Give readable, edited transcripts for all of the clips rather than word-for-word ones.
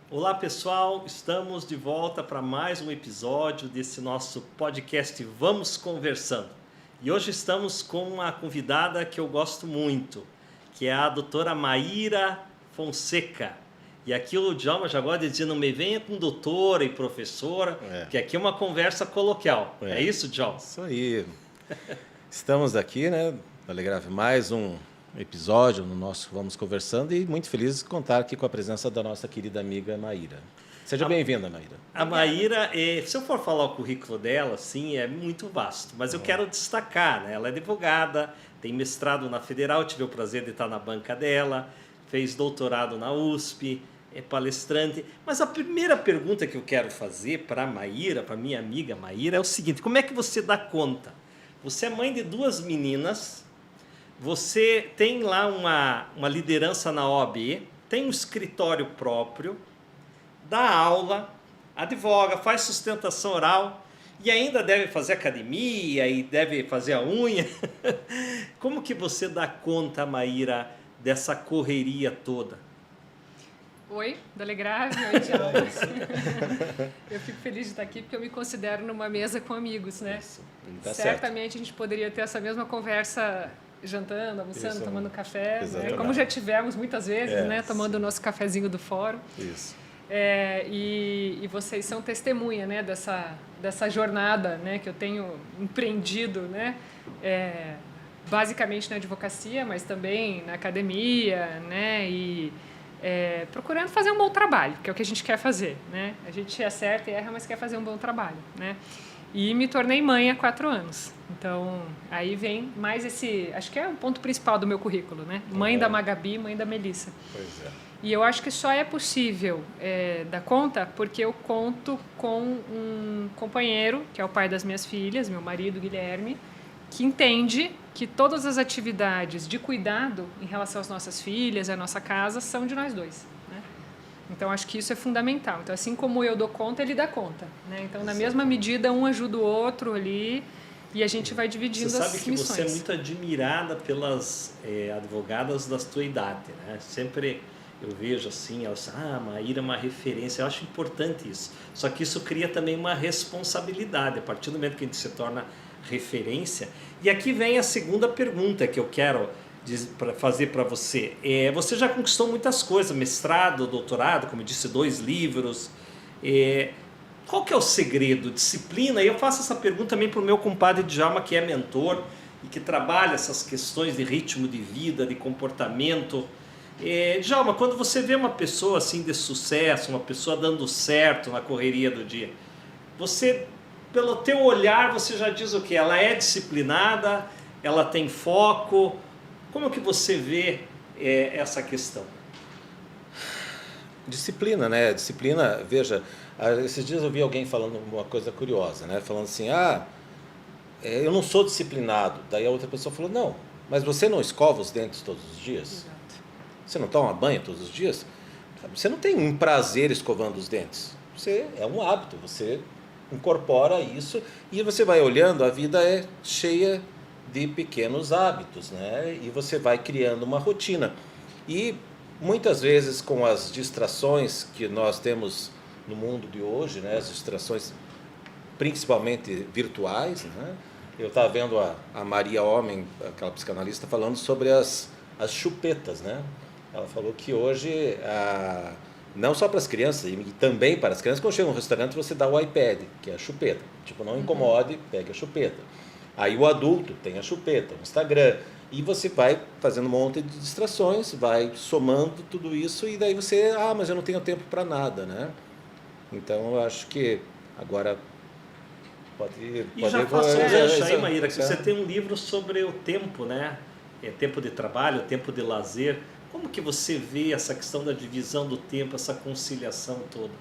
Olá pessoal, estamos de volta para mais um episódio desse nosso podcast Vamos Conversando. E hoje estamos com uma convidada que eu gosto muito, que é a doutora Maíra Fonseca. E aqui o Djalma já gosta de dizer, não me venha com doutora e professora, porque aqui é uma conversa coloquial. É isso, Djalma? Isso aí. Estamos aqui, né, Alegrave, mais um episódio no nosso Vamos Conversando e muito feliz de contar aqui com a presença da nossa querida amiga Maíra. Seja bem-vinda, Maíra. A Maíra, se eu for falar o currículo dela, sim, é muito vasto, mas eu quero destacar, né? Ela é advogada, tem mestrado na Federal, tive o prazer de estar na banca dela, fez doutorado na USP, é palestrante. Mas a primeira pergunta que eu quero fazer para a Maíra, para minha amiga Maíra, é o seguinte: como é que você dá conta? Você é mãe de 2 meninas, você tem lá uma liderança na OAB, tem um escritório próprio, dá aula, advoga, faz sustentação oral e ainda deve fazer academia e deve fazer a unha. Como que você dá conta, Maíra, dessa correria toda? Oi, Dalegrave, oi, Djalma. Eu fico feliz de estar aqui porque eu me considero numa mesa com amigos, né? Isso, tá Certamente certo. a gente poderia ter essa mesma conversa jantando, almoçando, Isso, tomando café, né? exatamente. Como já tivemos muitas vezes, né? Tomando o nosso cafezinho do fórum. Isso. E vocês são testemunha, né? dessa jornada, né? Que eu tenho empreendido, né? Basicamente na advocacia, mas também na academia, né? E procurando fazer um bom trabalho, que é o que a gente quer fazer, né? A gente acerta e erra, mas quer fazer um bom trabalho, né? E me tornei mãe há 4 anos. Então, aí vem mais esse... Acho que é o ponto principal do meu currículo, né? Mãe da Magabi, mãe da Melissa. Pois é. E eu acho que só é possível dar conta porque eu conto com um companheiro, que é o pai das minhas filhas, meu marido, Guilherme, que entende que todas as atividades de cuidado em relação às nossas filhas, à nossa casa, são de nós dois. Né? Então, acho que isso é fundamental. Então, assim como eu dou conta, ele dá conta. Né? Então, na mesma medida, um ajuda o outro ali e a gente vai dividindo as missões. Você sabe que você é muito admirada pelas advogadas da sua idade, né? Sempre eu vejo assim, elas, Maíra é uma referência. Eu acho importante isso. Só que isso cria também uma responsabilidade. A partir do momento que a gente se torna referência. E aqui vem a segunda pergunta que eu quero fazer para você. Você já conquistou muitas coisas, mestrado, doutorado, como eu disse, 2 livros. Qual que é o segredo? Disciplina? E eu faço essa pergunta também para o meu compadre Djalma, que é mentor e que trabalha essas questões de ritmo de vida, de comportamento. Djalma, quando você vê uma pessoa assim de sucesso, uma pessoa dando certo na correria do dia, você, pelo teu olhar, você já diz o quê? Ela é disciplinada, ela tem foco. Como que você vê essa questão? Disciplina, né? Disciplina, veja, esses dias eu vi alguém falando uma coisa curiosa, né? Falando assim, eu não sou disciplinado. Daí a outra pessoa falou, não, mas você não escova os dentes todos os dias? Exato. Você não toma banho todos os dias? Você não tem um prazer escovando os dentes. É um hábito, você incorpora isso e você vai olhando, a vida é cheia de pequenos hábitos, né? E você vai criando uma rotina. E muitas vezes com as distrações que nós temos no mundo de hoje, né? As distrações principalmente virtuais, né? Eu estava vendo a Maria Homem, aquela psicanalista, falando sobre as chupetas, né? Ela falou que hoje, não só para as crianças, e também para as crianças, quando chega no restaurante você dá o iPad, que é a chupeta. Tipo, não incomode, pegue a chupeta. Aí o adulto tem a chupeta, o Instagram. E você vai fazendo um monte de distrações, vai somando tudo isso e daí você, mas eu não tenho tempo para nada, né? Então eu acho que agora pode já faço um gancho aí, Maíra, que você tem um livro sobre o tempo, né? Tempo de trabalho, tempo de lazer. Como que você vê essa questão da divisão do tempo, essa conciliação toda?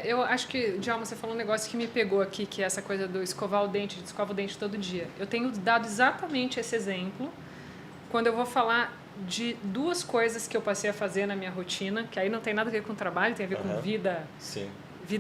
Eu acho que, Djalma, você falou um negócio que me pegou aqui, que é essa coisa do escovar o dente, de escova o dente todo dia. Eu tenho dado exatamente esse exemplo quando eu vou falar de 2 coisas que eu passei a fazer na minha rotina, que aí não tem nada a ver com trabalho, tem a ver com vida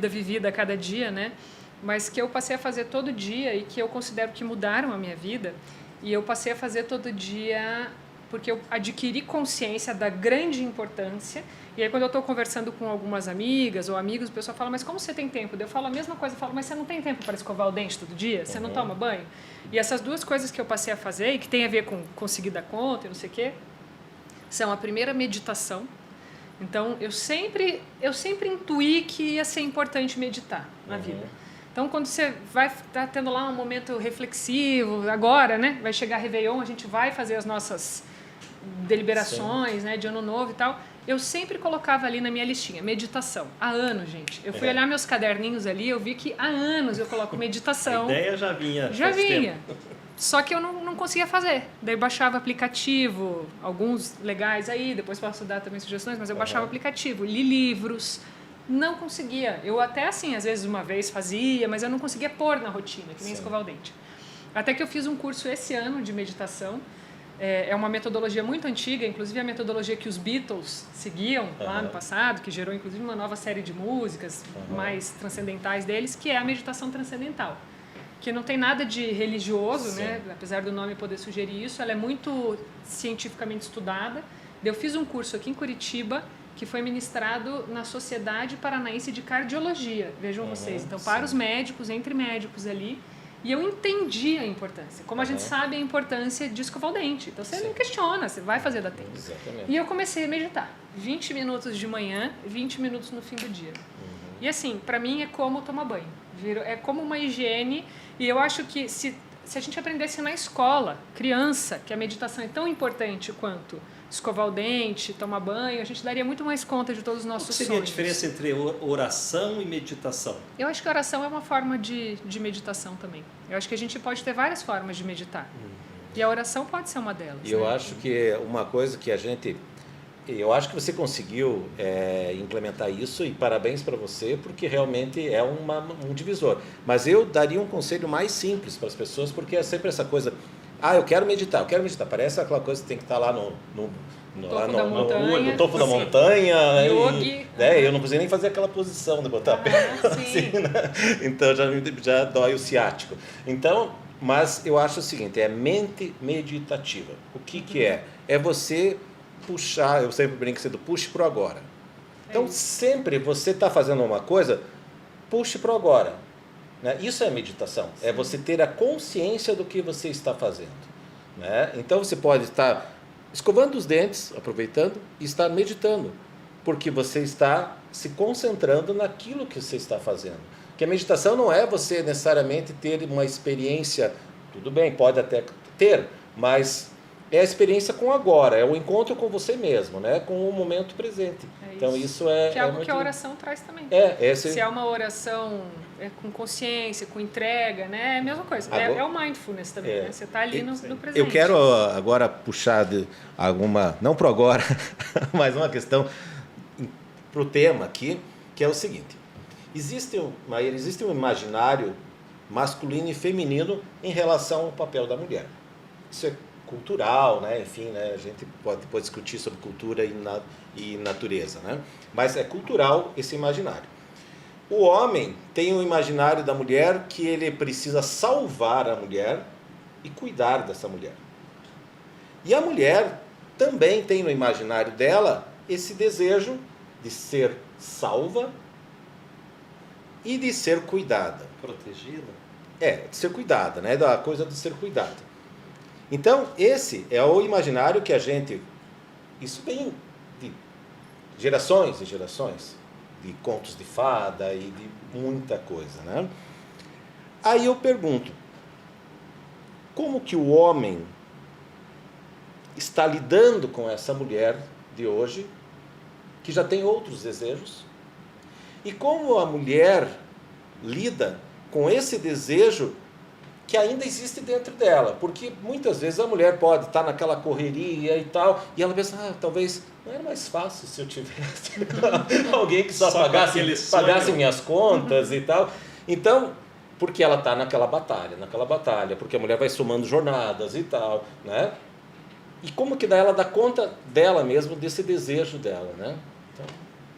vivida a cada dia, né? Mas que eu passei a fazer todo dia e que eu considero que mudaram a minha vida. E eu passei a fazer todo dia porque eu adquiri consciência da grande importância. E aí, quando eu estou conversando com algumas amigas ou amigos, o pessoal fala, mas como você tem tempo? Eu falo a mesma coisa, eu falo, mas você não tem tempo para escovar o dente todo dia? Você não toma banho? E essas duas coisas que eu passei a fazer, e que tem a ver com conseguir dar conta e não sei o quê, são a primeira, meditação. Então, eu sempre intuí que ia ser importante meditar na vida. Então, quando você vai estar tendo lá um momento reflexivo, agora, né? Vai chegar Réveillon, a gente vai fazer as nossas deliberações, né, de ano novo e tal. Eu sempre colocava ali na minha listinha, meditação. Há anos, gente. Eu fui olhar meus caderninhos ali, eu vi que há anos eu coloco meditação. A ideia já vinha. Já vinha. Só que eu não conseguia fazer. Daí eu baixava aplicativo, alguns legais aí, depois posso dar também sugestões, mas eu baixava aplicativo, li livros. Não conseguia. Eu até assim, às vezes uma vez fazia, mas eu não conseguia pôr na rotina, que nem escovar o dente. Até que eu fiz um curso esse ano de meditação. É uma metodologia muito antiga, inclusive a metodologia que os Beatles seguiam lá no passado, que gerou inclusive uma nova série de músicas mais transcendentais deles, que é a meditação transcendental. Que não tem nada de religioso, né? Apesar do nome poder sugerir isso, ela é muito cientificamente estudada. Eu fiz um curso aqui em Curitiba, que foi ministrado na Sociedade Paranaense de Cardiologia, vejam vocês. Então, para os médicos, entre médicos ali, e eu entendi a importância. Como a gente sabe a importância de escovar o dente. Então, você não questiona, você vai fazer da tempo. Exatamente. E eu comecei a meditar. 20 minutos de manhã, 20 minutos no fim do dia. E assim, para mim é como tomar banho. É como uma higiene. E eu acho que se a gente aprendesse na escola, criança, que a meditação é tão importante quanto escovar o dente, tomar banho, a gente daria muito mais conta de todos os nossos sonhos. Qual seria a diferença entre oração e meditação? Eu acho que a oração é uma forma de meditação também. Eu acho que a gente pode ter várias formas de meditar. E a oração pode ser uma delas. E eu acho que uma coisa que eu acho que você conseguiu implementar isso, e parabéns para você, porque realmente é um divisor. Mas eu daria um conselho mais simples para as pessoas, porque é sempre essa coisa, eu quero meditar. Parece aquela coisa que tem que estar lá no topo da montanha. Yogi. Eu não precisei nem fazer aquela posição de botar a perna assim, né? Então já dói o ciático. Então, mas eu acho o seguinte, é mente meditativa. O que é? É você puxar, eu sempre brinco do puxe pro agora. Então, sempre você está fazendo uma coisa, puxe pro agora. Né? Isso é meditação. Sim. É você ter a consciência do que você está fazendo. Né? Então, você pode estar escovando os dentes, aproveitando, e estar meditando. Porque você está se concentrando naquilo que você está fazendo. Porque a meditação não é você necessariamente ter uma experiência, tudo bem, pode até ter, mas é a experiência com agora, é o encontro com você mesmo, né? Com o momento presente. Então isso é... Que é algo muito... que a oração traz também. Se é uma oração com consciência, com entrega, né? É a mesma coisa. É o mindfulness também, né? Você está ali no presente. Eu quero agora puxar de alguma, não pro agora, mas uma questão pro tema aqui, que é o seguinte. Existe um imaginário masculino e feminino em relação ao papel da mulher. Isso é cultural, né? Enfim, né? A gente pode depois discutir sobre cultura e natureza, né? Mas é cultural esse imaginário. O homem tem um imaginário da mulher que ele precisa salvar a mulher e cuidar dessa mulher. E a mulher também tem no imaginário dela esse desejo de ser salva e de ser cuidada. Protegida? De ser cuidada, né? Da coisa de ser cuidada. Então, esse é o imaginário que isso vem de gerações e gerações, de contos de fada e de muita coisa, né? Aí eu pergunto, como que o homem está lidando com essa mulher de hoje, que já tem outros desejos, e como a mulher lida com esse desejo que ainda existe dentro dela, porque muitas vezes a mulher pode estar naquela correria e tal, e ela pensa, talvez não era mais fácil se eu tivesse alguém que só pagasse minhas contas e tal. Então, porque ela está naquela batalha, porque a mulher vai somando jornadas e tal, né? E como que ela dá conta dela mesmo, desse desejo dela, né? Então,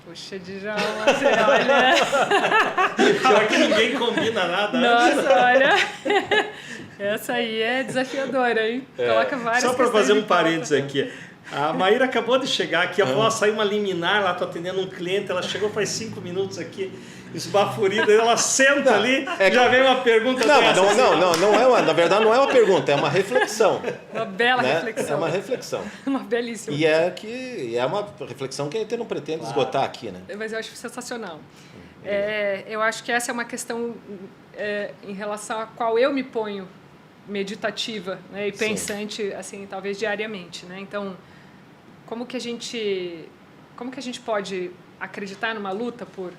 puxa, Djalma, você olha... Pior que ninguém combina nada. Nossa, olha... Essa aí é desafiadora, hein? Coloca várias Só para fazer um questões em pauta. parênteses aqui. A Maíra acabou de chegar aqui, saiu uma liminar lá, tô atendendo um cliente, ela chegou faz 5 minutos aqui, esbaforida, ela senta ali, já vem uma pergunta Não, dessa. não é uma, na verdade não é uma pergunta, é uma reflexão. Uma bela né? reflexão. É uma reflexão. Uma belíssima. E é uma reflexão que a gente não pretende esgotar aqui, né? Mas eu acho sensacional. Eu acho que essa é uma questão em relação a qual eu me ponho meditativa, né, e Sim. pensante, assim, talvez diariamente, né? Então, como que a gente pode acreditar numa luta por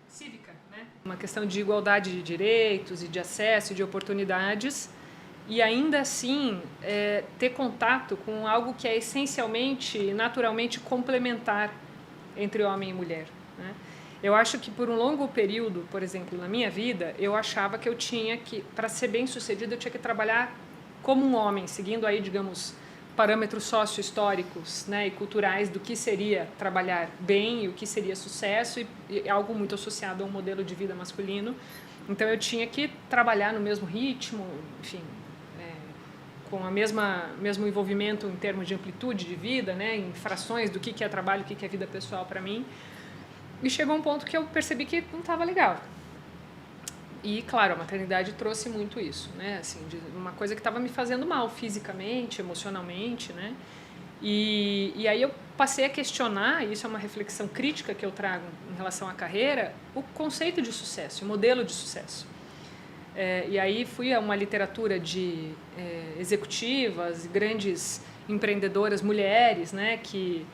cívica, né? Uma questão de igualdade de direitos e de acesso e de oportunidades, e ainda assim ter contato com algo que é essencialmente, naturalmente complementar entre homem e mulher, né? Eu acho que por um longo período, por exemplo, na minha vida, eu achava que eu tinha que, para ser bem-sucedido, eu tinha que trabalhar como um homem, seguindo aí, digamos, parâmetros sócio-históricos, né, e culturais do que seria trabalhar bem e o que seria sucesso, e algo muito associado a um modelo de vida masculino. Então eu tinha que trabalhar no mesmo ritmo, enfim, com a mesmo envolvimento em termos de amplitude de vida, né, em frações do que é trabalho, o que é vida pessoal para mim. E chegou um ponto que eu percebi que não estava legal. E, claro, a maternidade trouxe muito isso, né? Assim, uma coisa que estava me fazendo mal fisicamente, emocionalmente, né? E aí eu passei a questionar, e isso é uma reflexão crítica que eu trago em relação à carreira, o conceito de sucesso, o modelo de sucesso. E aí fui a uma literatura de executivas, grandes empreendedoras, mulheres, né? Que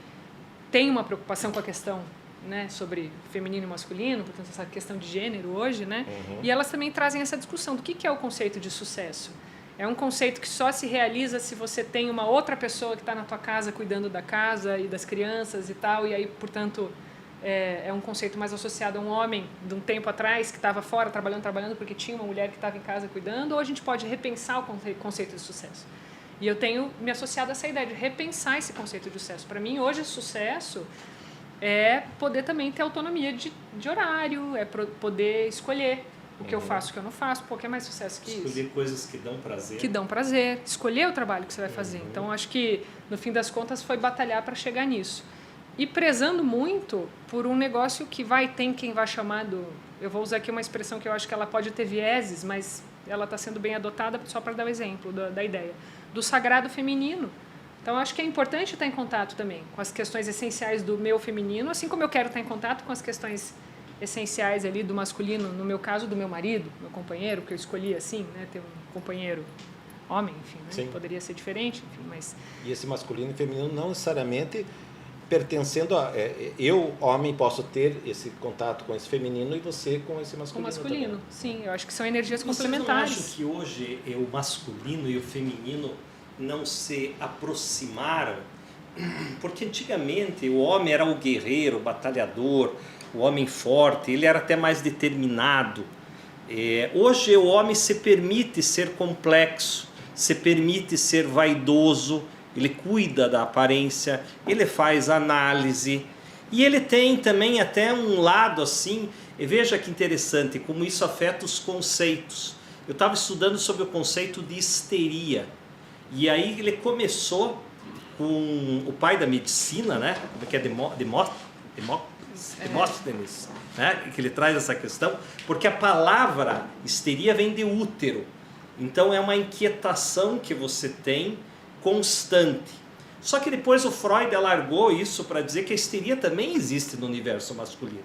têm uma preocupação com a questão, né, sobre feminino e masculino, portanto essa questão de gênero hoje, né? Uhum. E elas também trazem essa discussão do que é o conceito de sucesso. É um conceito que só se realiza se você tem uma outra pessoa que está na tua casa cuidando da casa e das crianças e tal, e aí, portanto, é um conceito mais associado a um homem de um tempo atrás que estava fora trabalhando porque tinha uma mulher que estava em casa cuidando, ou a gente pode repensar o conceito de sucesso. E eu tenho me associado a essa ideia de repensar esse conceito de sucesso. Para mim, hoje, sucesso é poder também ter autonomia de horário, é poder escolher o que eu faço, o que eu não faço. Pô, que é mais sucesso que isso? Escolher coisas que dão prazer. Que dão prazer, escolher o trabalho que você vai fazer. Então, acho que, no fim das contas, foi batalhar para chegar nisso. E prezando muito por um negócio que tem quem vai chamar eu vou usar aqui uma expressão que eu acho que ela pode ter vieses, mas ela está sendo bem adotada só para dar o exemplo da ideia, do sagrado feminino. Então, acho que é importante estar em contato também com as questões essenciais do meu feminino, assim como eu quero estar em contato com as questões essenciais ali do masculino, no meu caso, do meu marido, meu companheiro, que eu escolhi assim, né, ter um companheiro homem, enfim, né, poderia ser diferente, enfim, mas... E esse masculino e feminino não necessariamente pertencendo a... eu, homem, posso ter esse contato com esse feminino e você com esse masculino. Com o masculino, também. sim, eu acho que são energias Vocês complementares. não acham que hoje o masculino e o feminino não se aproximaram? Porque antigamente o homem era o guerreiro, o batalhador, o homem forte, ele era até mais determinado. Hoje o homem se permite ser complexo, se permite ser vaidoso, ele cuida da aparência, ele faz análise e ele tem também até um lado assim, e veja que interessante como isso afeta os conceitos. Eu estava estudando sobre o conceito de histeria. E aí ele começou com o pai da medicina, né? Que é Demóstenes, né? Que ele traz essa questão, porque a palavra histeria vem de útero. Então é uma inquietação que você tem constante. Só que depois o Freud alargou isso para dizer que a histeria também existe no universo masculino.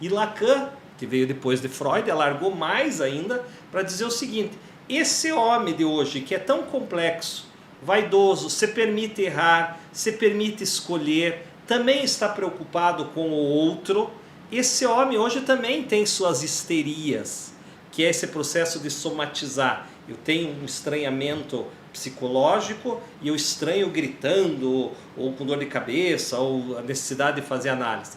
E Lacan, que veio depois de Freud, alargou mais ainda para dizer o seguinte: esse homem de hoje que é tão complexo, vaidoso, se permite errar, se permite escolher, também está preocupado com o outro, esse homem hoje também tem suas histerias, que é esse processo de somatizar. Eu tenho um estranhamento psicológico e eu estranho gritando, ou com dor de cabeça, ou a necessidade de fazer análise.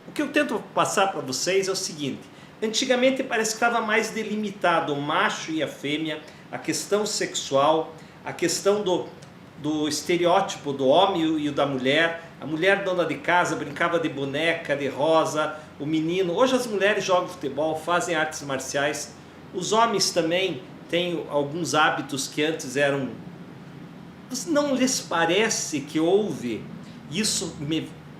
O que eu tento passar para vocês é o seguinte: antigamente parece que estava mais delimitado o macho e a fêmea, a questão sexual, a questão do estereótipo do homem e da mulher. A mulher dona de casa brincava de boneca, de rosa, o menino. Hoje as mulheres jogam futebol, fazem artes marciais. Os homens também têm alguns hábitos que antes eram... Não lhes parece que houve isso?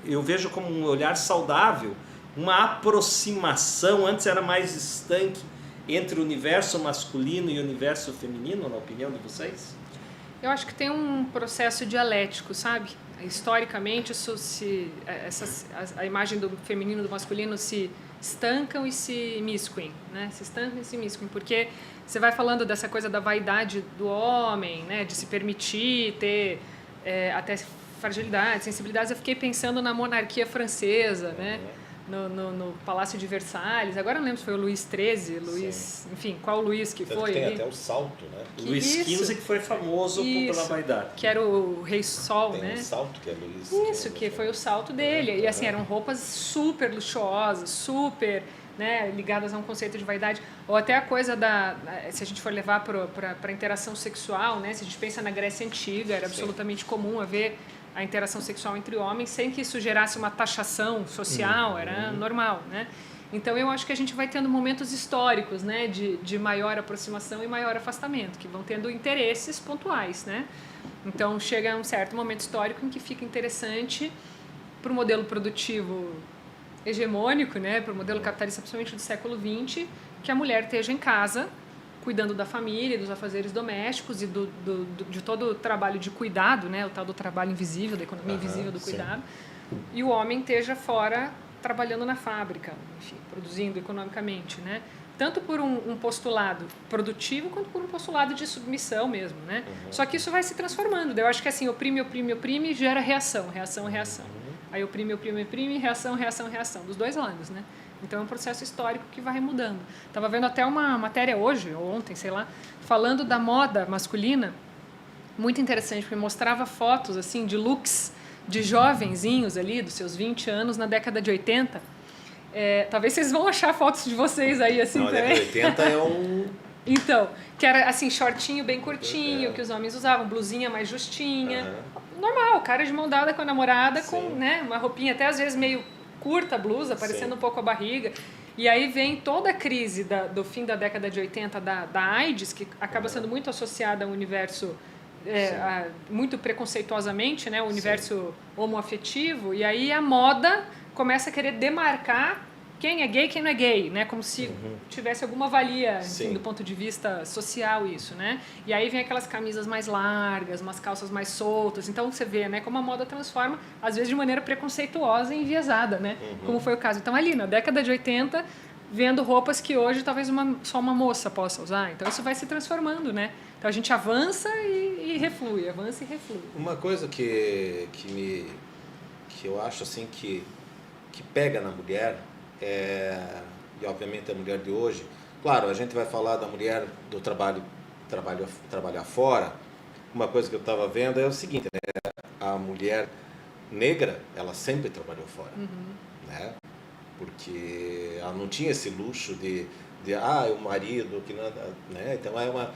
Eu vejo como um olhar saudável, uma aproximação, antes era mais estanque, entre o universo masculino e o universo feminino, na opinião de vocês? Eu acho que tem um processo dialético, sabe? Historicamente, a imagem do feminino e do masculino se estancam e se imiscuem, né? Se estancam e se imiscuem, porque você vai falando dessa coisa da vaidade do homem, né? De se permitir ter até fragilidade, sensibilidades. Eu fiquei pensando na monarquia francesa, né? No Palácio de Versalhes. Agora não lembro se foi o Luís XIII, enfim, qual Luís que foi. Tem ali. até o salto, né? Luís XV que foi famoso pela vaidade. Que era o Rei Sol, tem né? Tem o salto que é Luís. Isso, que foi o salto dele. E assim, eram roupas super luxuosas, super, né, ligadas a um conceito de vaidade. Ou até a coisa se a gente for levar para a interação sexual, né? Se a gente pensa na Grécia Antiga, era absolutamente comum haver a interação sexual entre homens sem que isso gerasse uma taxação social, era normal, né? Então eu acho que a gente vai tendo momentos históricos, né, de maior aproximação e maior afastamento, que vão tendo interesses pontuais, né? Então chega um certo momento histórico em que fica interessante para o modelo produtivo hegemônico, né, para o modelo capitalista, principalmente do século XX, que a mulher esteja em casa, cuidando da família, dos afazeres domésticos e de todo o trabalho de cuidado, né, o tal do trabalho invisível, da economia invisível do cuidado, e o homem esteja fora trabalhando na fábrica, enfim, produzindo economicamente, né? Tanto por um postulado produtivo quanto por um postulado de submissão mesmo, né? Só que isso vai se transformando. Eu acho que assim, oprime e gera reação. Aí oprime, reação, dos dois lados, né? Então é um processo histórico que vai mudando. Estava vendo até uma matéria hoje, ou ontem, sei lá, falando da moda masculina, muito interessante, porque mostrava fotos assim de looks de jovenzinhos ali, dos seus 20 anos, na década de 80. Talvez vocês vão achar fotos de vocês aí assim também. Na década de 80 é um... Então, que era assim, shortinho bem curtinho, que os homens usavam, blusinha mais justinha. Normal, cara de mão dada com a namorada, com, né, uma roupinha até às vezes meio curta a blusa, parecendo um pouco a barriga. E aí vem toda a crise do fim da década de 80 da AIDS, que acaba sendo muito associada ao universo, muito preconceituosamente, né, o universo homoafetivo. E aí a moda começa a querer demarcar quem é gay e quem não é gay, né? Como se tivesse alguma valia, enfim, do ponto de vista social isso, né? E aí vem aquelas camisas mais largas, umas calças mais soltas. Então você vê, né, como a moda transforma, às vezes de maneira preconceituosa e enviesada, né? Como foi o caso. Então ali, na década de 80, vendo roupas que hoje talvez só uma moça possa usar. Então isso vai se transformando, né? Então a gente avança e reflui, avança e reflui. Uma coisa que eu acho assim que pega na mulher, e obviamente a mulher de hoje, claro, a gente vai falar da mulher do trabalhar fora. Uma coisa que eu estava vendo é o seguinte, né? A mulher negra, ela sempre trabalhou fora, né? Porque ela não tinha esse luxo de o marido que não, né? Então é uma,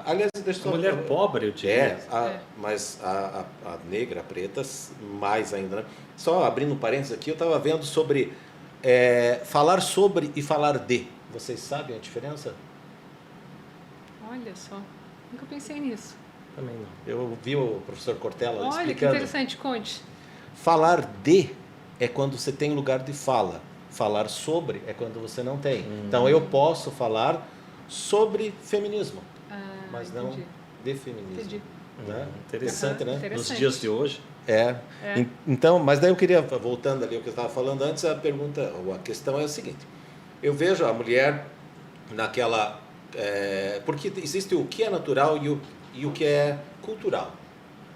aliás, a mulher pobre, eu diria. Mas a negra, a preta, mais ainda, né? Só abrindo um parênteses aqui, eu estava vendo sobre falar sobre e falar de. Vocês sabem a diferença? Olha só, nunca pensei nisso. Também não. Eu vi o professor Cortella explicando. Olha, que interessante, conte. Falar de é quando você tem lugar de fala. Falar sobre é quando você não tem. Então eu posso falar sobre feminismo, mas não de feminismo. Entendi. Né? Interessante, né? Interessante. Nos dias de hoje. Então, mas daí eu queria, voltando ali ao que eu estava falando antes, a pergunta, ou a questão é a seguinte. Eu vejo a mulher naquela... porque existe o que é natural e o que é cultural.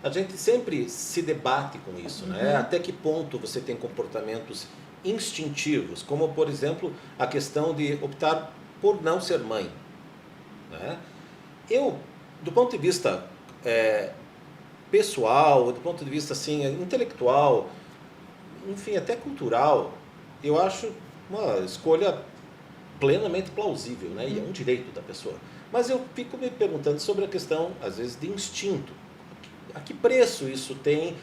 A gente sempre se debate com isso, né? Até que ponto você tem comportamentos instintivos, como, por exemplo, a questão de optar por não ser mãe, né? Eu, do ponto de vista pessoal, do ponto de vista assim, intelectual, enfim, até cultural, eu acho uma escolha plenamente plausível, né? E é um direito da pessoa. Mas eu fico me perguntando sobre a questão, às vezes, de instinto. A que preço isso tem?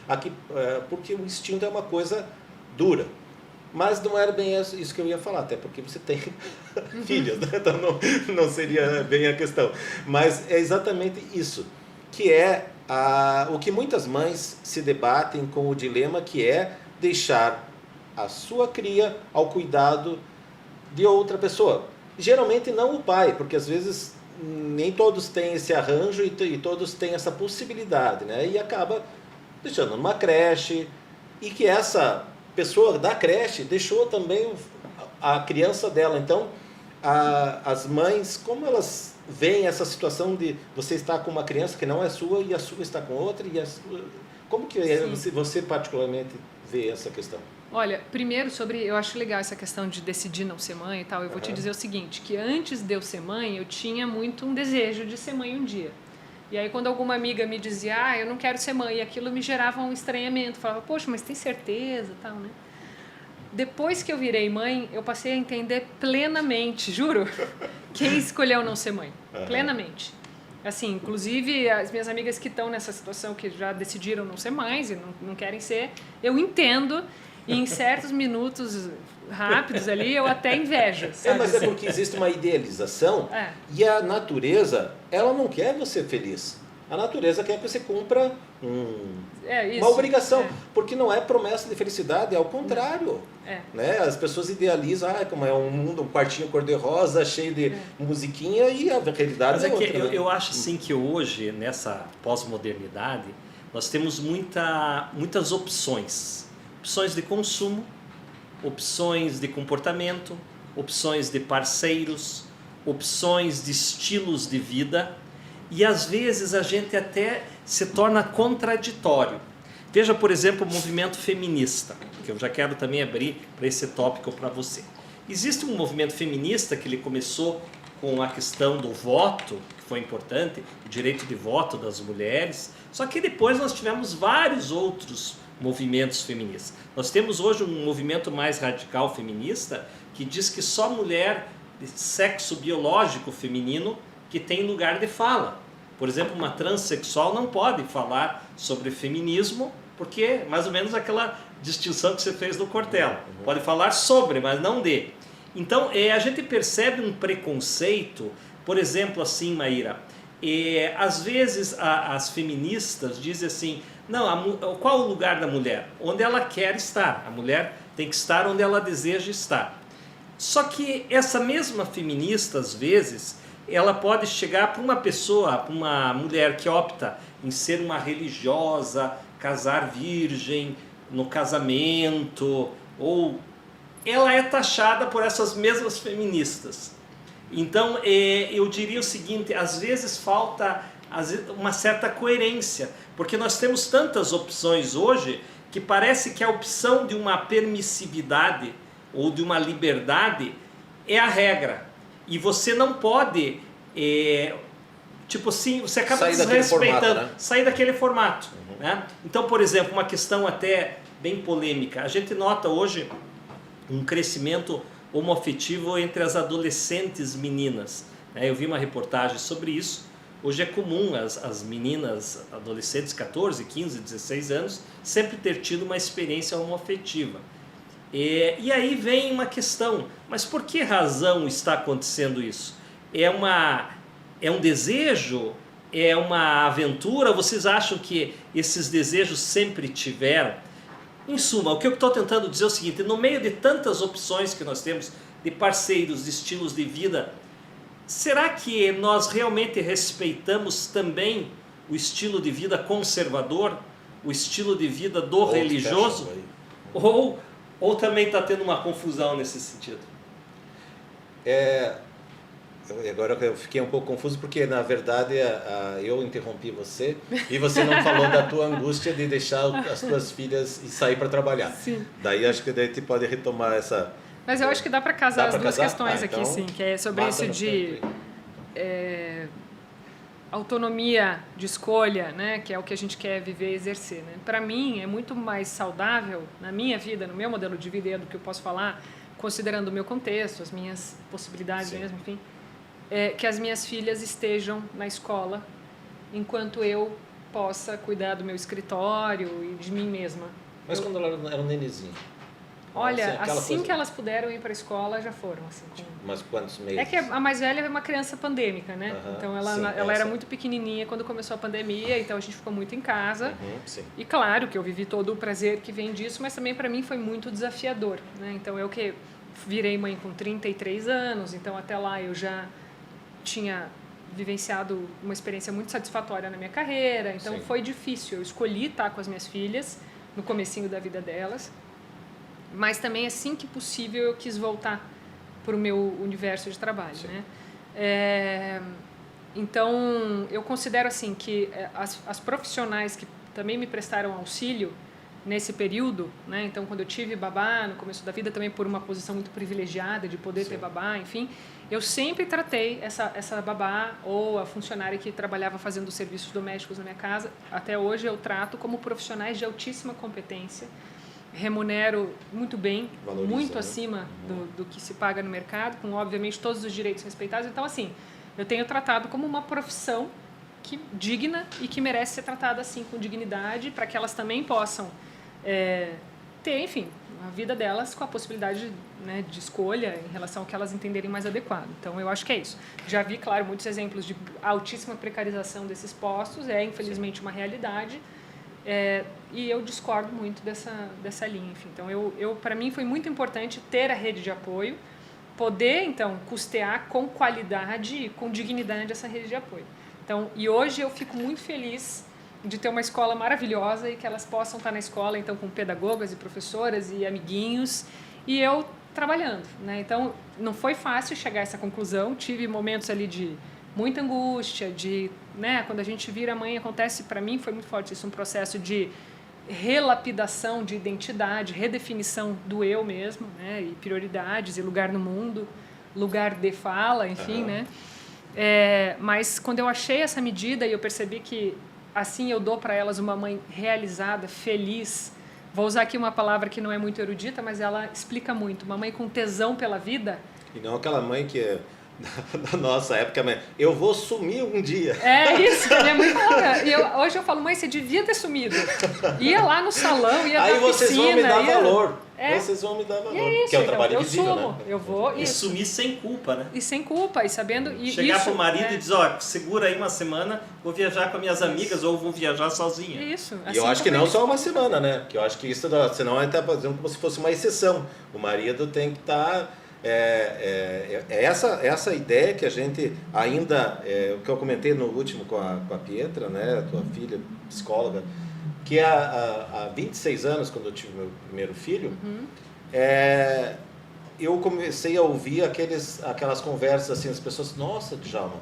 Porque o instinto é uma coisa dura. Mas não era bem isso que eu ia falar, até porque você tem filhos, né? Então não seria bem a questão. Mas é exatamente isso, que é o que muitas mães se debatem com o dilema, que é deixar a sua cria ao cuidado de outra pessoa. Geralmente não o pai, porque às vezes nem todos têm esse arranjo e todos têm essa possibilidade, né? E acaba deixando numa creche, e que essa pessoa da creche deixou também a criança dela. Então, as mães, como elas veem essa situação de você estar com uma criança que não é sua e a sua está com outra, como que você particularmente vê essa questão? Olha, primeiro eu acho legal essa questão de decidir não ser mãe e tal. Eu vou te dizer o seguinte, que antes de eu ser mãe, eu tinha muito um desejo de ser mãe um dia. E aí quando alguma amiga me dizia, eu não quero ser mãe, aquilo me gerava um estranhamento. Falava, poxa, mas tem certeza e tal, né? Depois que eu virei mãe, eu passei a entender plenamente, juro, quem escolheu não ser mãe. Plenamente. Assim, inclusive as minhas amigas que estão nessa situação, que já decidiram não ser mães e não querem ser, eu entendo. E em certos minutos rápidos ali, eu até invejo. Sabe? Mas é porque existe uma idealização e a natureza, ela não quer você feliz. A natureza quer que você cumpra uma obrigação, porque não é promessa de felicidade, é ao contrário. Né? As pessoas idealizam, como é um mundo, um quartinho cor-de-rosa, cheio de musiquinha, e a realidade é outra. Eu acho assim que hoje, nessa pós-modernidade, nós temos muitas opções. Opções de consumo, opções de comportamento, opções de parceiros, opções de estilos de vida, e às vezes a gente até se torna contraditório. Veja, por exemplo, o movimento feminista, que eu já quero também abrir para esse tópico para você. Existe um movimento feminista que ele começou com a questão do voto, que foi importante, o direito de voto das mulheres, só que depois nós tivemos vários outros movimentos feministas. Nós temos hoje um movimento mais radical feminista que diz que só mulher de sexo biológico feminino que tem lugar de fala. Por exemplo, uma transexual não pode falar sobre feminismo, porque mais ou menos aquela distinção que você fez no Cortella. Pode falar sobre, mas não de. Então, a gente percebe um preconceito, por exemplo, assim, Maíra, às vezes as feministas dizem assim, não, qual o lugar da mulher? Onde ela quer estar. A mulher tem que estar onde ela deseja estar. Só que essa mesma feminista, às vezes, ela pode chegar para uma pessoa, para uma mulher que opta em ser uma religiosa, casar virgem, no casamento, ou ela é taxada por essas mesmas feministas. Então, eu diria o seguinte, às vezes falta uma certa coerência, porque nós temos tantas opções hoje que parece que a opção de uma permissividade ou de uma liberdade é a regra. E você não pode, tipo assim, você acaba desrespeitando, sair daquele formato. Né? Então, por exemplo, uma questão até bem polêmica, a gente nota hoje um crescimento homoafetivo entre as adolescentes meninas. Eu vi uma reportagem sobre isso. Hoje é comum as meninas adolescentes, 14, 15, 16 anos, sempre ter tido uma experiência homoafetiva. E aí vem uma questão, mas por que razão está acontecendo isso? É um desejo? É uma aventura? Vocês acham que esses desejos sempre tiveram? Em suma, o que eu estou tentando dizer é o seguinte, no meio de tantas opções que nós temos, de parceiros, de estilos de vida, será que nós realmente respeitamos também o estilo de vida conservador, o estilo de vida do religioso? Ou também está tendo uma confusão nesse sentido? Agora eu fiquei um pouco confuso porque, na verdade, eu interrompi você e você não falou da tua angústia de deixar as tuas filhas e sair para trabalhar. Sim. Daí acho que daí a gente pode retomar essa... Mas eu acho que dá para casar as duas questões então, aqui, sim, que é sobre isso de autonomia de escolha, né, que é o que a gente quer viver e exercer. Né? Para mim, é muito mais saudável, na minha vida, no meu modelo de vida, do que eu posso falar, considerando o meu contexto, as minhas possibilidades mesmo, enfim, que as minhas filhas estejam na escola, enquanto eu possa cuidar do meu escritório e de mim mesma. Mas quando ela era um nenenzinho? Olha, aquela assim coisa- que elas puderam ir para a escola, já foram. Assim, Mas quantos meses? É que a mais velha é uma criança pandêmica, né? Aham, Então ela, sim, ela era essa. muito pequenininha quando começou a pandemia, então a gente ficou muito em casa. Sim. E claro que eu vivi todo o prazer que vem disso, mas também para mim foi muito desafiador, né? Então eu que virei mãe com 33 anos, então até lá eu já tinha vivenciado uma experiência muito satisfatória na minha carreira, então Sim. foi difícil. Eu escolhi estar com as minhas filhas no comecinho da vida delas, mas também assim que possível eu quis voltar para o meu universo de trabalho, Sim. né? Então eu considero assim que as profissionais que também me prestaram auxílio nesse período, né? Então quando eu tive babá no começo da vida também por uma posição muito privilegiada de poder Sim. ter babá, enfim, eu sempre tratei essa babá ou a funcionária que trabalhava fazendo serviços domésticos na minha casa, até hoje eu trato como profissionais de altíssima competência, remunero muito bem, Valoriza, muito né? acima do que se paga no mercado, com obviamente todos os direitos respeitados. Então assim, eu tenho tratado como uma profissão digna e que merece ser tratada assim com dignidade, para que elas também possam ter, enfim, a vida delas com a possibilidade, né, de escolha em relação ao que elas entenderem mais adequado. Então, eu acho que é isso. Já vi, claro, muitos exemplos de altíssima precarização desses postos, infelizmente uma realidade, e eu discordo muito dessa linha. Enfim, então, para mim foi muito importante ter a rede de apoio, poder, então, custear com qualidade e com dignidade essa rede de apoio. Então, e hoje eu fico muito feliz de ter uma escola maravilhosa e que elas possam estar na escola, então, com pedagogas e professoras e amiguinhos, e eu trabalhando, né? Então, não foi fácil chegar a essa conclusão, tive momentos ali de muita angústia, né? Quando a gente vira mãe, acontece, para mim foi muito forte isso, um processo de relapidação de identidade, redefinição do eu mesmo, né? E prioridades, e lugar no mundo, lugar de fala, enfim, né? Mas quando eu achei essa medida e eu percebi que assim eu dou para elas uma mãe realizada, feliz. Vou usar aqui uma palavra que não é muito erudita, mas ela explica muito. Uma mãe com tesão pela vida. E não aquela mãe que é da nossa época, mas eu vou sumir um dia. É isso, minha mãe fala. E hoje eu falo, mãe, você devia ter sumido. Ia lá no salão, ia Aí na vocês piscina. vão me dar valor. É. Vocês vão me dar valor. E é isso, que é o então, trabalho eu invisível, sumo, né? eu vou. E Isso. sumir sem culpa, né? E sem culpa, e sabendo... Chegar pro marido né? e dizer, ó, segura aí uma semana, vou viajar com minhas amigas ou vou viajar sozinha. Isso. E eu assim acho que como não eles- só uma semana, né? Que eu acho que isso, senão ele está fazendo como se fosse uma exceção. O marido tem que estar... essa ideia que a gente ainda... o que eu comentei no último com a Pietra, né? A tua filha, psicóloga, que há 26 anos, quando eu tive meu primeiro filho, eu comecei a ouvir aquelas conversas assim, as pessoas, nossa, Djalma,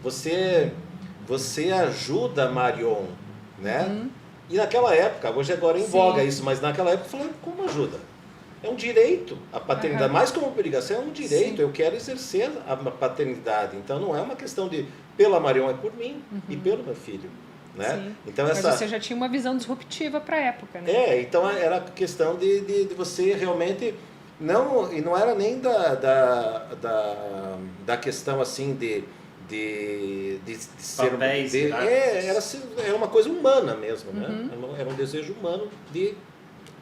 você ajuda a Marion, né? E naquela época, hoje agora em Sim. voga isso, mas naquela época eu falei, como ajuda? É um direito, a paternidade, mais como obrigação, é um direito, Sim. eu quero exercer a paternidade, então não é uma questão de, pela Marion, é por mim e pelo meu filho, né? Sim. Então Mas essa... você já tinha uma visão disruptiva para a época, né? então era questão de você realmente não, e não era nem da questão assim de ser Papéis, era uma coisa humana mesmo, né? Era um desejo humano de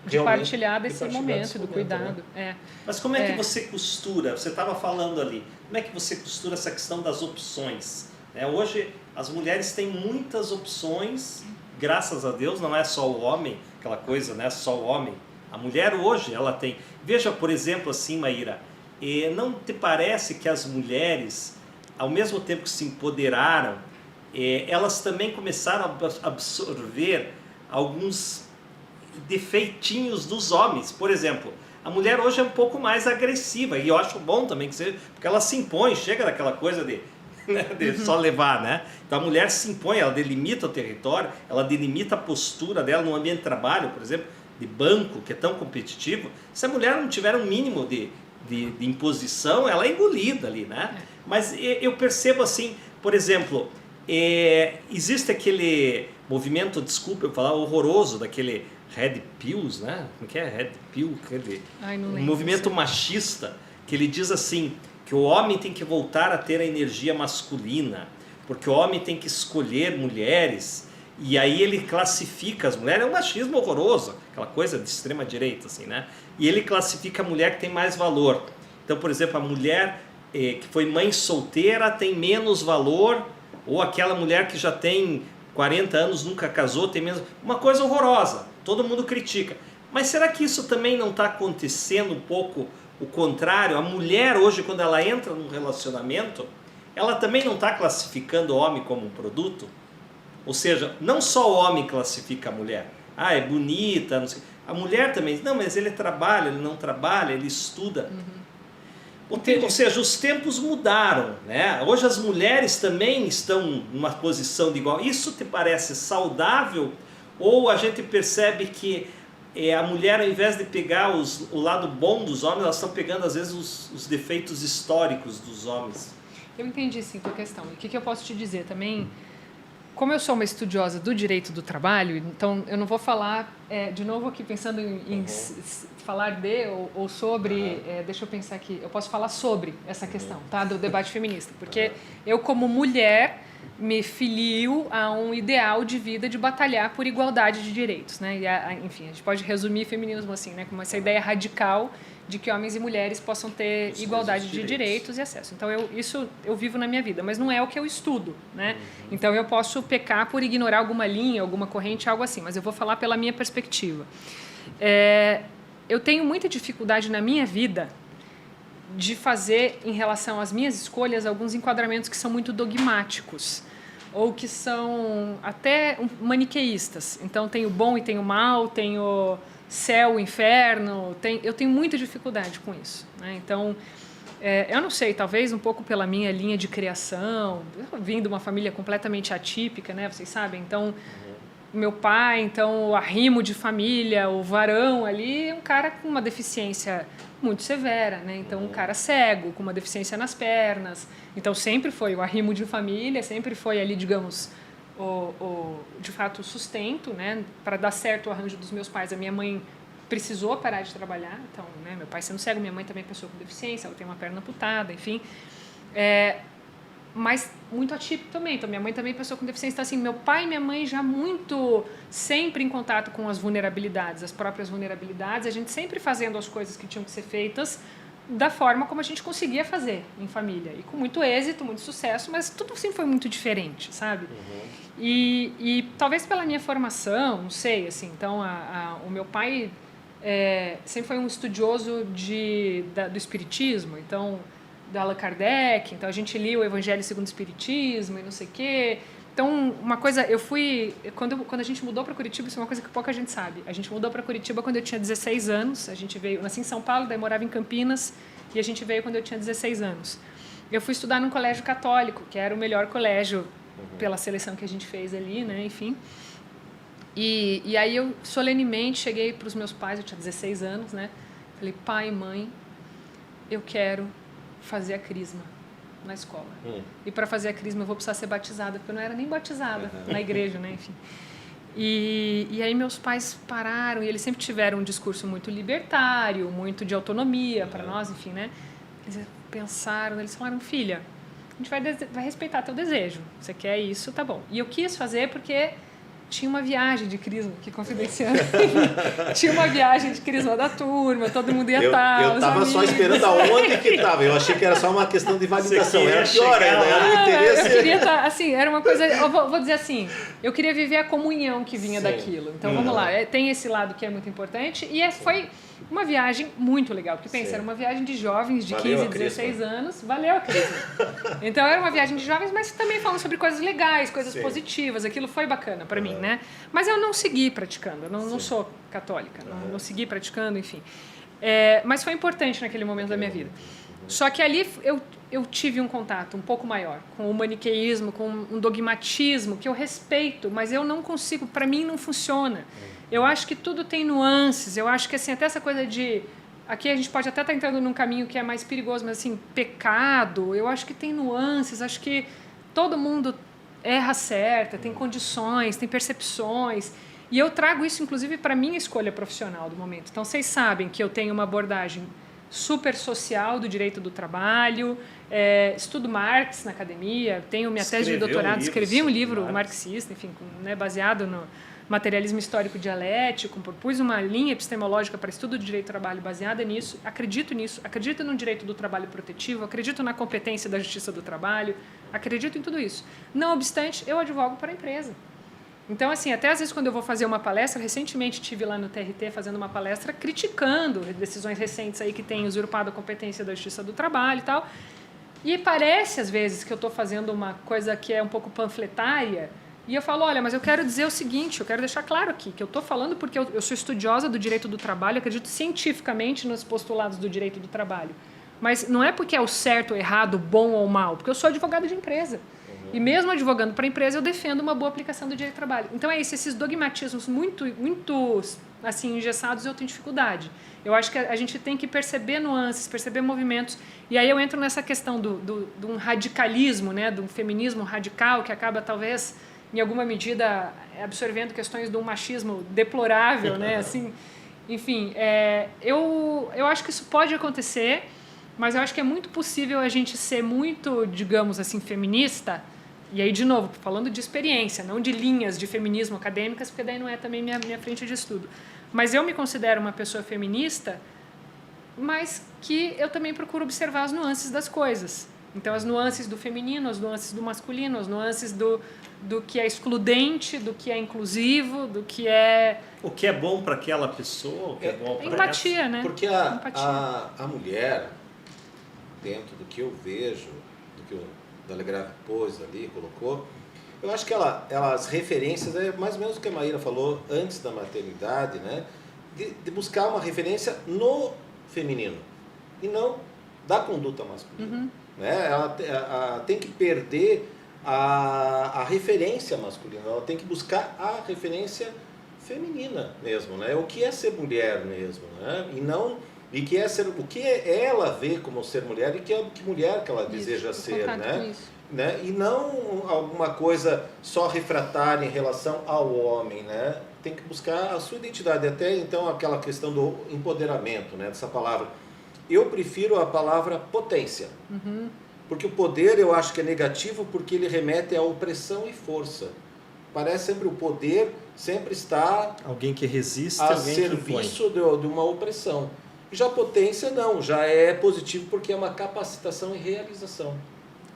realmente Partilhar desse partilhar momento, desse do momento, cuidado. né? Mas como é que você costura? Você estava falando ali. Como é que você costura essa questão das opções? Hoje as mulheres têm muitas opções, graças a Deus, não é só o homem, aquela coisa, né? Só o homem. A mulher hoje, ela tem... Veja, por exemplo, assim, Maíra, não te parece que as mulheres, ao mesmo tempo que se empoderaram, elas também começaram a absorver alguns defeitinhos dos homens? Por exemplo, a mulher hoje é um pouco mais agressiva, e eu acho bom também que seja, porque ela se impõe, chega daquela coisa de só levar, né? Então a mulher se impõe, ela delimita o território, ela delimita a postura dela no ambiente de trabalho, por exemplo, de banco, que é tão competitivo. Se a mulher não tiver um mínimo de imposição, ela é engolida ali, né? Mas eu percebo assim, por exemplo, existe aquele movimento, desculpa eu falar, horroroso, daquele Red Pills, né? Como que é? Red Pill? Ai, não lembro, Um movimento sei. machista, que ele diz assim, que o homem tem que voltar a ter a energia masculina, porque o homem tem que escolher mulheres, e aí ele classifica as mulheres, é um machismo horroroso, aquela coisa de extrema direita, assim, né? E ele classifica a mulher que tem mais valor. Então, por exemplo, a mulher que foi mãe solteira tem menos valor, ou aquela mulher que já tem 40 anos, nunca casou, tem menos... Uma coisa horrorosa, todo mundo critica. Mas será que isso também não está acontecendo um pouco o contrário? A mulher hoje, quando ela entra num relacionamento, ela também não está classificando o homem como um produto? Ou seja, não só o homem classifica a mulher. Ah, é bonita, não sei. A mulher também, não, mas ele trabalha, ele não trabalha, ele estuda. Ou seja, os tempos mudaram, né? Hoje as mulheres também estão numa posição de igual. Isso te parece saudável? Ou a gente percebe que a mulher, ao invés de pegar o lado bom dos homens, elas estão pegando às vezes os defeitos históricos dos homens? Eu entendi sim a tua questão. E o que eu posso te dizer também? Como eu sou uma estudiosa do direito do trabalho, então eu não vou falar, de novo aqui pensando em falar de ou sobre, deixa eu pensar aqui, eu posso falar sobre essa questão, tá, do debate feminista, porque eu como mulher me filio a um ideal de vida de batalhar por igualdade de direitos, né, e enfim, a gente pode resumir feminismo assim, né, como essa ideia radical de que homens e mulheres possam ter igualdade de direitos e acesso. Então, isso eu vivo na minha vida, mas não é o que eu estudo, né? Então, eu posso pecar por ignorar alguma linha, alguma corrente, algo assim, mas eu vou falar pela minha perspectiva. Eu tenho muita dificuldade na minha vida de fazer, em relação às minhas escolhas, alguns enquadramentos que são muito dogmáticos ou que são até maniqueístas. Então, tem o bom e tem o mal, tem o céu, inferno, eu tenho muita dificuldade com isso, né? Então, eu não sei, talvez um pouco pela minha linha de criação, eu vim de uma família completamente atípica, né? Vocês sabem, então, meu pai, então, o arrimo de família, o varão ali, é um cara com uma deficiência muito severa, né? Então, um cara cego, com uma deficiência nas pernas, então sempre foi o arrimo de família, sempre foi ali, digamos, de fato, o sustento, né? Para dar certo o arranjo dos meus pais. A minha mãe precisou parar de trabalhar, então, né? Meu pai sendo cego, minha mãe também é pessoa com deficiência, ela tem uma perna amputada, enfim. Mas muito atípico também, então minha mãe também é pessoa com deficiência. Então, assim, meu pai e minha mãe já muito sempre em contato com as vulnerabilidades, as próprias vulnerabilidades, a gente sempre fazendo as coisas que tinham que ser feitas da forma como a gente conseguia fazer em família. E com muito êxito, muito sucesso, mas tudo sempre foi muito diferente, sabe? E talvez pela minha formação, não sei, assim, então o meu pai sempre foi um estudioso do espiritismo, então, da Allan Kardec, então a gente lia o Evangelho segundo o Espiritismo e não sei o quê. Então, uma coisa, quando a gente mudou para Curitiba, isso é uma coisa que pouca gente sabe. A gente mudou para Curitiba quando eu tinha 16 anos, eu nasci em São Paulo, daí morava em Campinas, e a gente veio quando eu tinha 16 anos. Eu fui estudar num colégio católico, que era o melhor colégio pela seleção que a gente fez ali, né, enfim. E aí eu solenemente cheguei para os meus pais, eu tinha 16 anos, né, falei, pai e mãe, eu quero fazer a crisma na escola. E para fazer a crisma eu vou precisar ser batizada, porque eu não era nem batizada na igreja, né, enfim. E aí meus pais pararam, e eles sempre tiveram um discurso muito libertário, muito de autonomia para nós, enfim, né. Eles pensaram, eles falaram, filha, a gente vai respeitar teu desejo, você quer isso, tá bom. E eu quis fazer porque tinha uma viagem de crisma, que confidenciando, tinha uma viagem de crisma da turma, todo mundo ia estar. Eu estava só esperando aonde que estava, eu achei que era só uma questão de validação, era pior ainda, era um interesse. Eu queria estar, assim, era uma coisa, eu vou dizer assim, eu queria viver a comunhão que vinha daquilo. Então vamos lá, tem esse lado que é muito importante, e foi uma viagem muito legal, porque pensa, era uma viagem de jovens de 15, 16 anos, valeu a crisma. Então era uma viagem de jovens, mas também falando sobre coisas legais, coisas positivas, aquilo foi bacana para mim, né? Mas eu não segui praticando, eu não sou católica, não segui praticando, enfim. Mas foi importante naquele momento da minha vida. Só que ali eu tive um contato um pouco maior com o maniqueísmo, com um dogmatismo que eu respeito, mas eu não consigo, para mim não funciona. Eu acho que tudo tem nuances, eu acho que assim, até essa coisa de... Aqui a gente pode até estar entrando num caminho que é mais perigoso, mas assim, pecado, eu acho que tem nuances, acho que todo mundo erra certa, tem condições, tem percepções, e eu trago isso inclusive para a minha escolha profissional do momento. Então vocês sabem que eu tenho uma abordagem super social do direito do trabalho, estudo Marx na academia, tenho minha tese de doutorado, escrevi um livro marxista, enfim, né, baseado materialismo histórico dialético, propus uma linha epistemológica para estudo do direito do trabalho baseada nisso, acredito no direito do trabalho protetivo, acredito na competência da justiça do trabalho, acredito em tudo isso. Não obstante, eu advogo para a empresa. Então, assim, até às vezes quando eu vou fazer uma palestra, recentemente estive lá no TRT fazendo uma palestra criticando decisões recentes aí que têm usurpado a competência da justiça do trabalho e tal, e parece às vezes que eu estou fazendo uma coisa que é um pouco panfletária, e eu falo, olha, mas eu quero dizer o seguinte, eu quero deixar claro aqui, que eu estou falando porque eu sou estudiosa do direito do trabalho, acredito cientificamente nos postulados do direito do trabalho. Mas não é porque é o certo, o errado, o bom ou o mal, porque eu sou advogada de empresa. E mesmo advogando para a empresa, eu defendo uma boa aplicação do direito do trabalho. Então é isso, esses dogmatismos muito assim, engessados, eu tenho dificuldade. Eu acho que a gente tem que perceber nuances, perceber movimentos. E aí eu entro nessa questão de um radicalismo, né, de um feminismo radical que acaba, talvez, em alguma medida, absorvendo questões de um machismo deplorável, né, assim. Enfim, eu acho que isso pode acontecer, mas eu acho que é muito possível a gente ser muito, digamos assim, feminista. E aí, de novo, falando de experiência, não de linhas de feminismo acadêmicas, porque daí não é também minha frente de estudo. Mas eu me considero uma pessoa feminista, mas que eu também procuro observar as nuances das coisas. Então, as nuances do feminino, as nuances do masculino, as nuances do que é excludente, do que é inclusivo, do que é... O que é bom para aquela pessoa, o que é bom para empatia, essa. né? Porque a mulher, dentro do que eu vejo, do que o Dalegrave pôs ali, colocou, eu acho que as referências, é mais ou menos o que a Maíra falou antes da maternidade, né? De buscar uma referência no feminino e não da conduta masculina. Uhum. Né? Ela tem que perder a referência masculina, ela tem que buscar a referência feminina mesmo, né? O que é ser mulher mesmo, né? O que ela vê como ser mulher e que mulher que ela deseja ser, né? E não alguma coisa só refratária em relação ao homem, né? Tem que buscar a sua identidade, até então aquela questão do empoderamento, né? Dessa palavra. Eu prefiro a palavra potência, porque o poder eu acho que é negativo porque ele remete à opressão e força. Parece sempre o poder sempre está alguém que resiste, a alguém serviço de uma opressão. Já a potência não, já é positivo porque é uma capacitação e realização.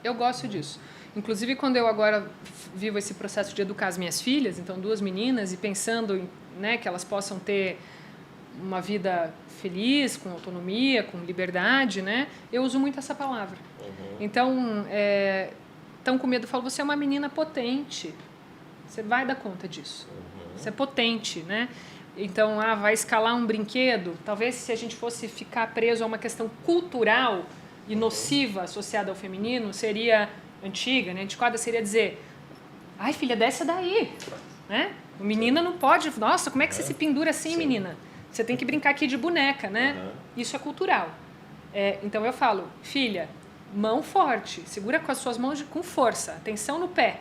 Eu gosto disso. Inclusive, quando eu agora vivo esse processo de educar as minhas filhas, então 2 meninas, e pensando né, que elas possam ter uma vida feliz, com autonomia, com liberdade, né, eu uso muito essa palavra. Então, estão com medo, eu falo, você é uma menina potente, você vai dar conta disso. Você é potente, né? Então, vai escalar um brinquedo, talvez se a gente fosse ficar preso a uma questão cultural e nociva associada ao feminino, seria antiga, né? Antiquada seria dizer, ai filha, desce daí, né? O menina não pode, nossa, como é que você se pendura assim, sim, menina? Você tem que brincar aqui de boneca, né? Isso é cultural. Então eu falo, filha, mão forte, segura com as suas mãos com força, atenção no pé,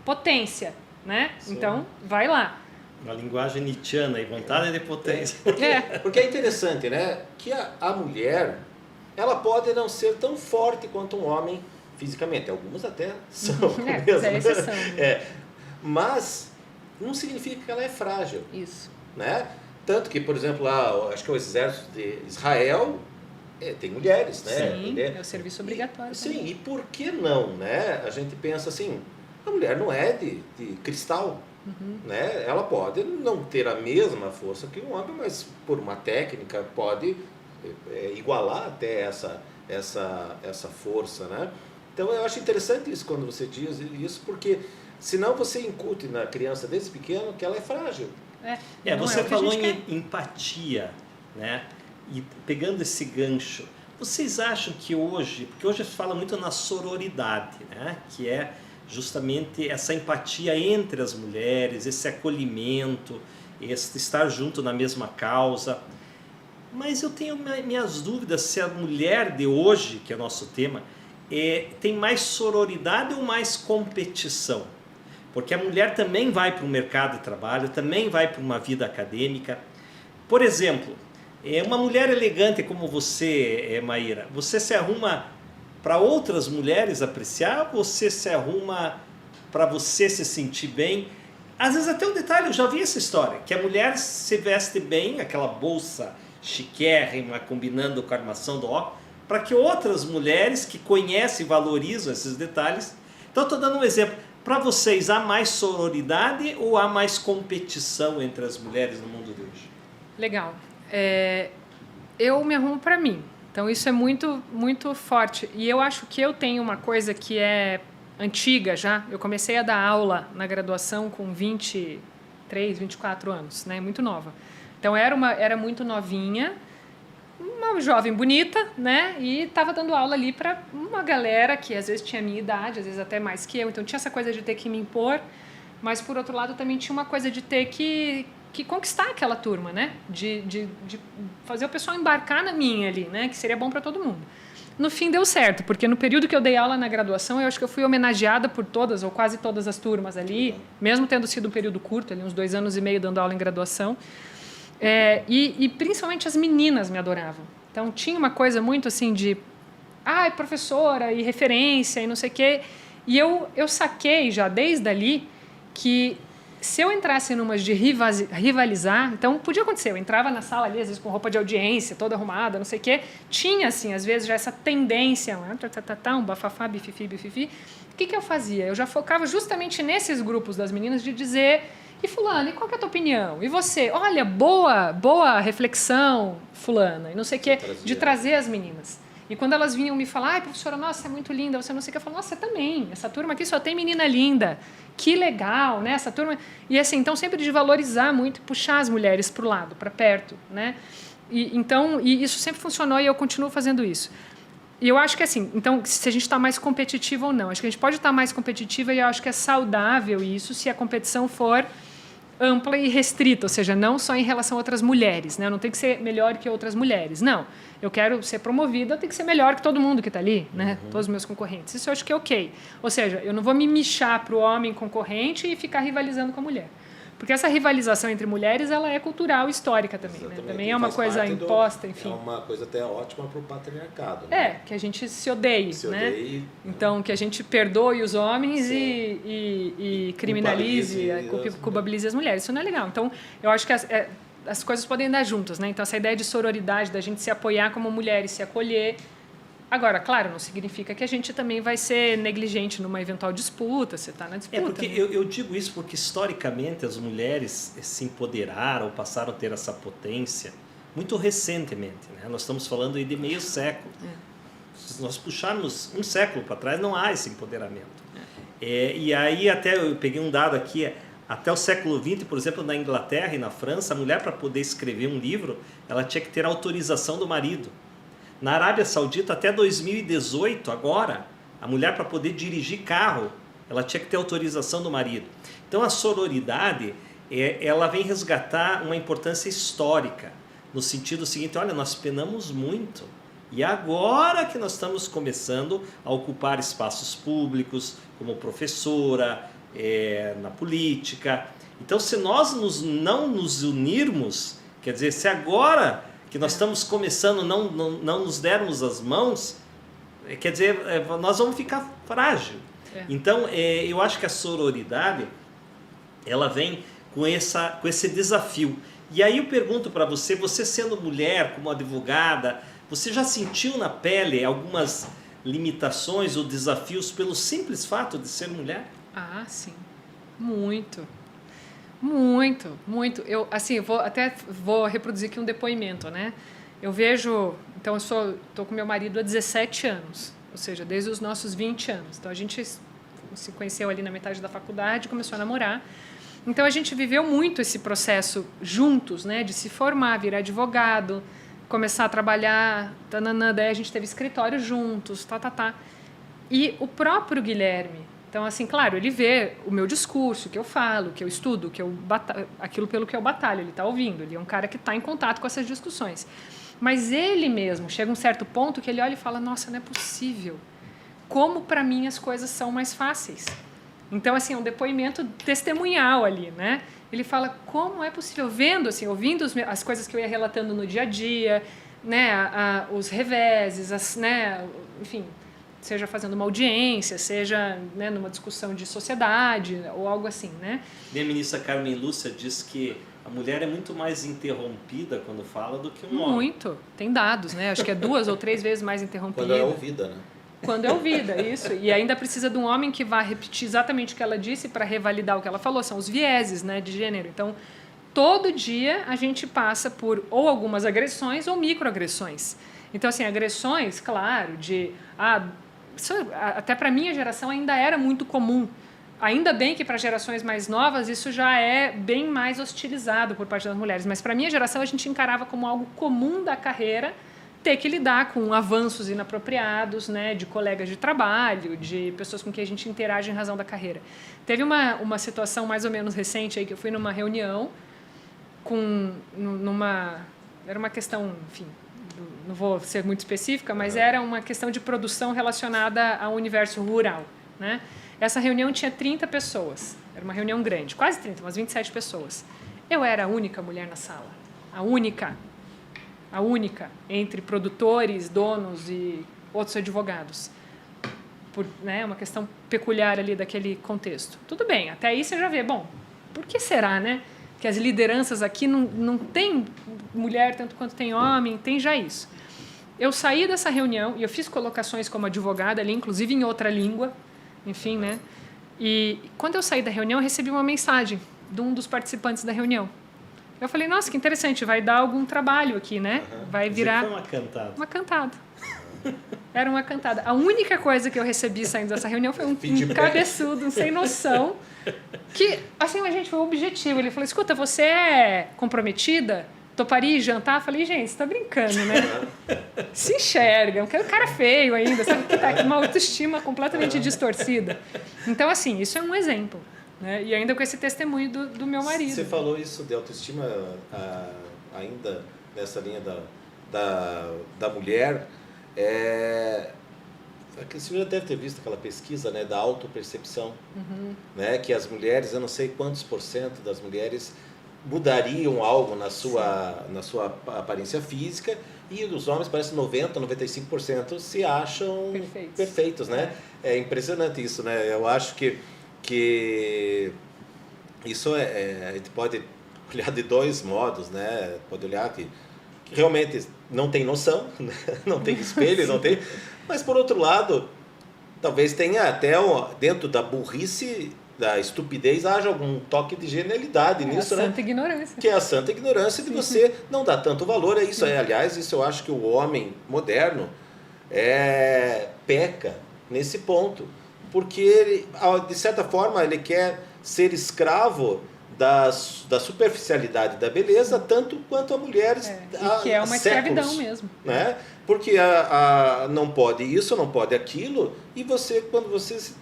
potência, né? Sim. Então, vai lá. Uma linguagem nietzschiana e vontade de potência. Porque é interessante, né? Que a mulher, ela pode não ser tão forte quanto um homem fisicamente. Algumas até são mesmo. É exceção. Mas não significa que ela é frágil. Isso. Né? Tanto que, por exemplo, lá, acho que o exército de Israel tem mulheres, né? Sim, é o serviço obrigatório. Sim, e por que não, né? A gente pensa assim, a mulher não é de cristal. Né? Ela pode não ter a mesma força que um homem, mas por uma técnica pode igualar até essa força, né? Então eu acho interessante isso quando você diz isso, porque senão você incute na criança desde pequeno que ela é frágil. Você falou em empatia, né? E pegando esse gancho, vocês acham que hoje, porque hoje se fala muito na sororidade, né? Que é justamente essa empatia entre as mulheres, esse acolhimento, esse estar junto na mesma causa. Mas eu tenho minhas dúvidas se a mulher de hoje, que é o nosso tema, tem mais sororidade ou mais competição. Porque a mulher também vai para o mercado de trabalho, também vai para uma vida acadêmica. Por exemplo, uma mulher elegante como você, Maíra, você se arruma para outras mulheres apreciar, você se arruma para você se sentir bem. às vezes até um detalhe, eu já vi essa história, que a mulher se veste bem, aquela bolsa chiquérrima, combinando com a armação do óculos, para que outras mulheres que conhecem e valorizam esses detalhes... Então, estou dando um exemplo. Para vocês, há mais sororidade ou há mais competição entre as mulheres no mundo de hoje? Legal. Eu me arrumo para mim. Então, isso é muito, muito forte. E eu acho que eu tenho uma coisa que é antiga já. Eu comecei a dar aula na graduação com 23, 24 anos, né? Muito nova. Então, era muito novinha, uma jovem bonita, né? E estava dando aula ali para uma galera que às vezes tinha a minha idade, às vezes até mais que eu. Então, tinha essa coisa de ter que me impor, mas, por outro lado, também tinha uma coisa de ter que conquistar aquela turma, né? De fazer o pessoal embarcar na minha ali, né? Que seria bom para todo mundo. No fim, deu certo, porque no período que eu dei aula na graduação, eu acho que eu fui homenageada por todas, ou quase todas as turmas ali, mesmo tendo sido um período curto, ali uns 2 anos e meio dando aula em graduação. E principalmente as meninas me adoravam. Então, tinha uma coisa muito assim de... professora e referência e não sei o quê. E eu saquei já desde ali que se eu entrasse numas de rivalizar... Então, podia acontecer. Eu entrava na sala ali, às vezes com roupa de audiência, toda arrumada, não sei o quê. Tinha, assim, às vezes já essa tendência, um bafafá, bififi. O que eu fazia? Eu já focava justamente nesses grupos das meninas de dizer... E fulana, e qual que é a tua opinião? E você? Olha, boa reflexão, fulana, e não sei o quê, de trazer as meninas. E quando elas vinham me falar, professora, nossa, é muito linda, você não sei o que, eu falo, nossa, também, essa turma aqui só tem menina linda, que legal, né, essa turma... E assim, então sempre de valorizar muito, puxar as mulheres para o lado, para perto, né? E isso sempre funcionou e eu continuo fazendo isso. E eu acho que assim, então, se a gente está mais competitiva ou não, acho que a gente pode estar mais competitiva e eu acho que é saudável isso se a competição for ampla e restrita, ou seja, não só em relação a outras mulheres, né? Eu não tenho que ser melhor que outras mulheres, não. Eu quero ser promovida, eu tenho que ser melhor que todo mundo que está ali, né? Todos os meus concorrentes. Isso eu acho que é ok. Ou seja, eu não vou me mixar para o homem concorrente e ficar rivalizando com a mulher. Porque essa rivalização entre mulheres, ela é cultural e histórica também, né? Também é uma coisa imposta, enfim. É uma coisa até ótima para o patriarcado, né? Que a gente se odeie, né? Então, que a gente perdoe os homens e criminalize, culpabilize as mulheres. Isso não é legal. Então, eu acho que as coisas podem andar juntas, né? Então, essa ideia de sororidade, da gente se apoiar como mulher e se acolher. Agora, claro, não significa que a gente também vai ser negligente numa eventual disputa, você está na disputa. Porque né? eu digo isso porque, historicamente, as mulheres se empoderaram, passaram a ter essa potência muito recentemente. Né? Nós estamos falando aí de meio século. Se nós puxarmos um século para trás, não há esse empoderamento. E aí, até eu peguei um dado aqui, até o século XX, por exemplo, na Inglaterra e na França, a mulher, para poder escrever um livro, ela tinha que ter autorização do marido. Na Arábia Saudita, até 2018, agora, a mulher, para poder dirigir carro, ela tinha que ter autorização do marido. Então, a sororidade, ela vem resgatar uma importância histórica, no sentido seguinte, olha, nós penamos muito, e agora que nós estamos começando a ocupar espaços públicos, como professora, na política. Então, se nós não nos unirmos, quer dizer, se agora... que nós estamos começando, não nos dermos as mãos, quer dizer, nós vamos ficar frágil. Então, eu acho que a sororidade, ela vem com esse desafio. E aí eu pergunto para você, você sendo mulher, como advogada, você já sentiu na pele algumas limitações ou desafios pelo simples fato de ser mulher? Ah, sim. Muito. Muito, muito. Eu vou reproduzir aqui um depoimento, né? Eu vejo... Então, eu estou com meu marido há 17 anos, ou seja, desde os nossos 20 anos. Então, a gente se conheceu ali na metade da faculdade, começou a namorar. Então, a gente viveu muito esse processo juntos, né? De se formar, virar advogado, começar a trabalhar, daí a gente teve escritório juntos, E o próprio Guilherme... Então, assim, claro, ele vê o meu discurso, o que eu falo, o que eu estudo, aquilo pelo que eu batalho, ele está ouvindo, ele é um cara que está em contato com essas discussões. Mas ele mesmo chega a um certo ponto que ele olha e fala, nossa, não é possível. Como, para mim, as coisas são mais fáceis. Então, assim, é um depoimento testemunhal ali, né? Ele fala, como é possível? Vendo, assim, ouvindo as coisas que eu ia relatando no dia a dia, né? Os reveses, né? Enfim... seja fazendo uma audiência, seja, né, numa discussão de sociedade ou algo assim, né? E a ministra Carmen Lúcia diz que a mulher é muito mais interrompida quando fala do que um homem. Muito. Tem dados, né? Acho que é 2 ou 3 vezes mais interrompida. Quando é ouvida, né? Quando é ouvida, isso. E ainda precisa de um homem que vá repetir exatamente o que ela disse para revalidar o que ela falou. São os vieses, né, de gênero. Então, todo dia a gente passa por ou algumas agressões ou microagressões. Então, assim, agressões, claro, isso, até para a minha geração ainda era muito comum. Ainda bem que para gerações mais novas isso já é bem mais hostilizado por parte das mulheres. Mas para a minha geração a gente encarava como algo comum da carreira ter que lidar com avanços inapropriados, né, de colegas de trabalho, de pessoas com quem a gente interage em razão da carreira. Teve uma situação mais ou menos recente aí que eu fui numa reunião era uma questão, enfim, não vou ser muito específica, mas era uma questão de produção relacionada ao universo rural, né? Essa reunião tinha 30 pessoas, era uma reunião grande, quase 30, umas 27 pessoas. Eu era a única mulher na sala, a única entre produtores, donos e outros advogados. Né, uma questão peculiar ali daquele contexto. Tudo bem, até aí você já vê, bom, por que será, né? Que as lideranças aqui não tem mulher tanto quanto tem homem, tem já isso. Eu saí dessa reunião e eu fiz colocações como advogada ali, inclusive em outra língua, enfim, né? E quando eu saí da reunião, eu recebi uma mensagem de um dos participantes da reunião. Eu falei, nossa, que interessante, vai dar algum trabalho aqui, né? Vai virar... Foi uma cantada. Uma cantada. Era uma cantada. A única coisa que eu recebi saindo dessa reunião foi um cabeçudo, um sem noção, que, assim, a gente foi objetivo. Ele falou, escuta, você é comprometida? Toparia ir jantar? Eu falei, gente, você tá brincando, né? Se enxerga, um cara feio ainda, sabe? Que tá com uma autoestima completamente distorcida. Então, assim, isso é um exemplo. Né? E ainda com esse testemunho do meu marido. Você falou isso de autoestima ainda nessa linha da mulher. Você já deve ter visto aquela pesquisa, né, da autopercepção, né, que as mulheres, eu não sei quantos % das mulheres mudariam algo na sua aparência física, e os homens, parece 90%, 95% se acham perfeitos, né? É impressionante isso, né? Eu acho que isso a gente pode olhar de dois modos, né? Pode olhar que realmente não tem noção, né? Não tem espelho, não tem... Mas, por outro lado, talvez tenha até dentro da burrice, da estupidez, haja algum toque de genialidade nisso, né? A santa ignorância. Que é a santa ignorância de você não dar tanto valor a isso. Aliás, isso eu acho que o homem moderno peca nesse ponto. Porque, ele, de certa forma, ele quer ser escravo da superficialidade da beleza, tanto quanto a mulheres e que é uma escravidão mesmo. Né? Porque não pode isso, não pode aquilo, e você, quando você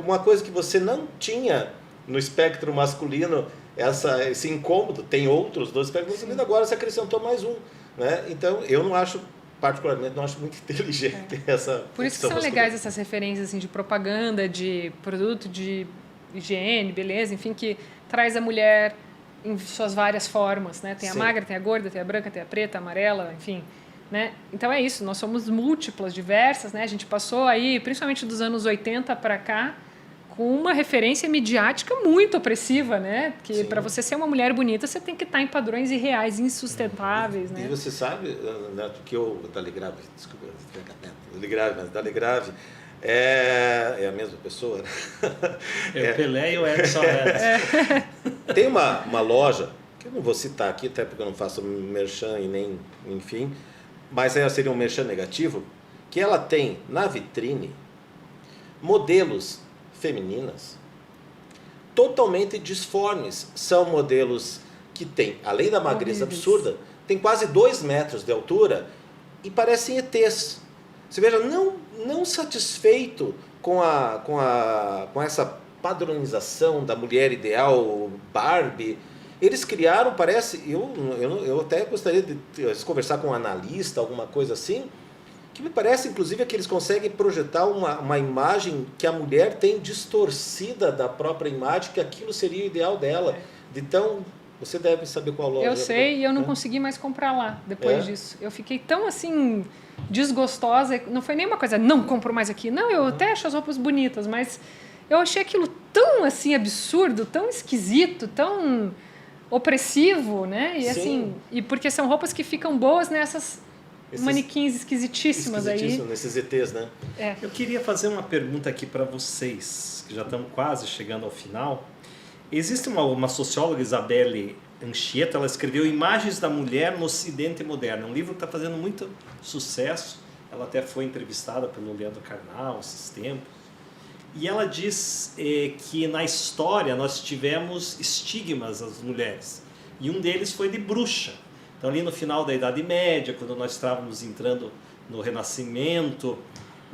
uma coisa que você não tinha no espectro masculino, esse incômodo, tem outros do espectro masculino, agora você acrescentou mais um. Né? Então, eu não acho, particularmente, não acho muito inteligente essa... Por isso que são legais essas referências assim, de propaganda, de produto de higiene, beleza, enfim, que traz a mulher em suas várias formas, né? Tem a magra, tem a gorda, tem a branca, tem a preta, a amarela, enfim, né? Então é isso, nós somos múltiplas, diversas, né? A gente passou aí, principalmente dos anos 80 para cá, com uma referência midiática muito opressiva, né? Que para você ser uma mulher bonita, você tem que estar em padrões irreais, insustentáveis, né? E você sabe, que o Daligrave, desculpa, Daligrave é a mesma pessoa, né? O Pelé e o Edson Tem uma loja, que eu não vou citar aqui, até porque eu não faço merchan e nem, enfim, mas seria um merchan negativo, que ela tem na vitrine modelos femininas totalmente disformes. São modelos que têm, além da magreza absurda, tem quase 2 metros de altura e parecem ETs. Você veja, não satisfeito com essa padronização da mulher ideal Barbie, eles criaram, parece, eu até gostaria de conversar com um analista, alguma coisa assim, que me parece, inclusive, que eles conseguem projetar uma imagem que a mulher tem distorcida da própria imagem, que aquilo seria o ideal dela, de tão Você deve saber qual loja. Eu sei, e eu não É. consegui mais comprar lá depois disso. Eu fiquei tão assim desgostosa, não foi nem uma coisa, não compro mais aqui. Não, eu até acho as roupas bonitas, mas eu achei aquilo tão assim absurdo, tão esquisito, tão opressivo, né? E Sim. assim, e porque são roupas que ficam boas nessas Esses manequins esquisitíssimas aí. Esquisitíssimo, nesses ETs, né? É. Eu queria fazer uma pergunta aqui para vocês, que já estamos quase chegando ao final. Existe uma socióloga, Isabelle Anchieta, ela escreveu Imagens da Mulher no Ocidente Moderno, um livro que está fazendo muito sucesso. Ela até foi entrevistada pelo Leandro Carnal esses tempos. E ela diz que na história nós tivemos estigmas às mulheres. E um deles foi de bruxa. Então ali no final da Idade Média, quando nós estávamos entrando no Renascimento,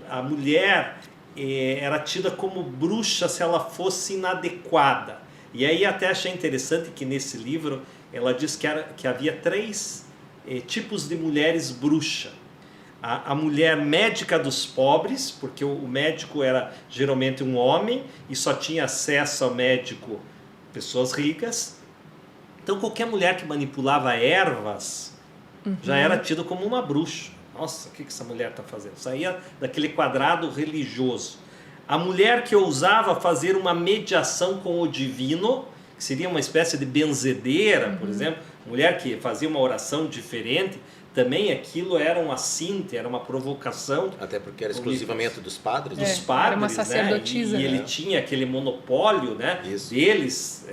a mulher era tida como bruxa se ela fosse inadequada. E aí até achei interessante que nesse livro ela diz que havia 3 tipos de mulheres bruxa. A mulher médica dos pobres, porque o médico era geralmente um homem e só tinha acesso ao médico pessoas ricas. Então qualquer mulher que manipulava ervas já era tida como uma bruxa. Nossa, o que essa mulher está fazendo? Saía daquele quadrado religioso. A mulher que ousava fazer uma mediação com o divino, que seria uma espécie de benzedeira, por exemplo, mulher que fazia uma oração diferente, também aquilo era um assinte, era uma provocação. Até porque era exclusivamente dos padres. Dos né? padres, era uma né? sacerdotisa. E ele tinha aquele monopólio, né, Isso. deles.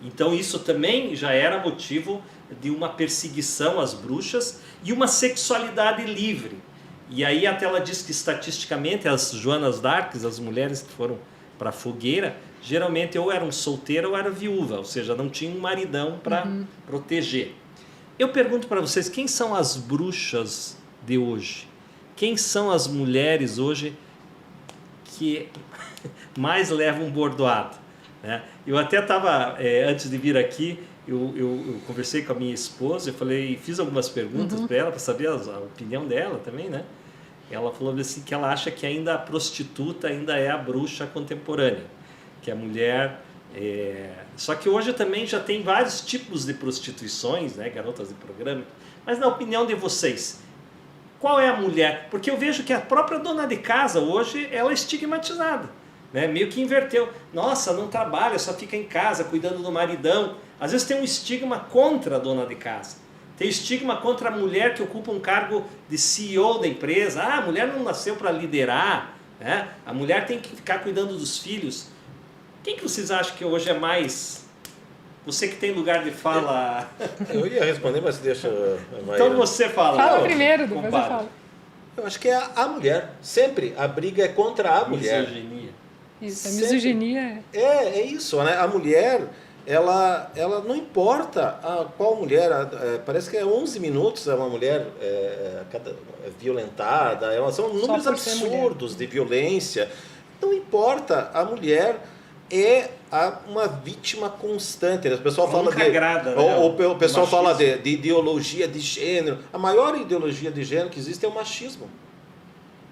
Então isso também já era motivo de uma perseguição às bruxas e uma sexualidade livre. E aí até ela diz que estatisticamente as Joanas d'Arcs, as mulheres que foram para a fogueira, geralmente ou eram solteiras ou eram viúvas, ou seja, não tinham um maridão para proteger. Eu pergunto para vocês, quem são as bruxas de hoje? Quem são as mulheres hoje que mais levam um bordoado? Né? Eu até estava, antes de vir aqui, eu conversei com a minha esposa, eu falei, fiz algumas perguntas para ela, para saber a opinião dela também, né? Ela falou assim que ela acha que ainda a prostituta ainda é a bruxa contemporânea, que a mulher... Só que hoje também já tem vários tipos de prostituições, né? Garotas de programa. Mas na opinião de vocês, qual é a mulher? Porque eu vejo que a própria dona de casa hoje ela é estigmatizada, né? Meio que inverteu. Nossa, não trabalha, só fica em casa cuidando do maridão. Às vezes tem um estigma contra a dona de casa. Tem estigma contra a mulher que ocupa um cargo de CEO da empresa. Ah, a mulher não nasceu para liderar, né? A mulher tem que ficar cuidando dos filhos. Quem que vocês acham que hoje é mais... Você que tem lugar de fala... Eu ia responder, mas deixa a Maíra. Então você fala. Fala primeiro, depois eu compadre. falo. Eu acho que é a mulher. Sempre a briga é contra a mulher. Misoginia. Isso, a Sempre. misoginia É isso, né? A mulher, ela não importa qual mulher, parece que é 11 minutos uma mulher violentada, são números por ser absurdos de violência. Não importa, a mulher é uma vítima constante. O pessoal fala Nunca agrada, né? o pessoal Machismo. fala de ideologia de gênero. A maior ideologia de gênero que existe é o machismo.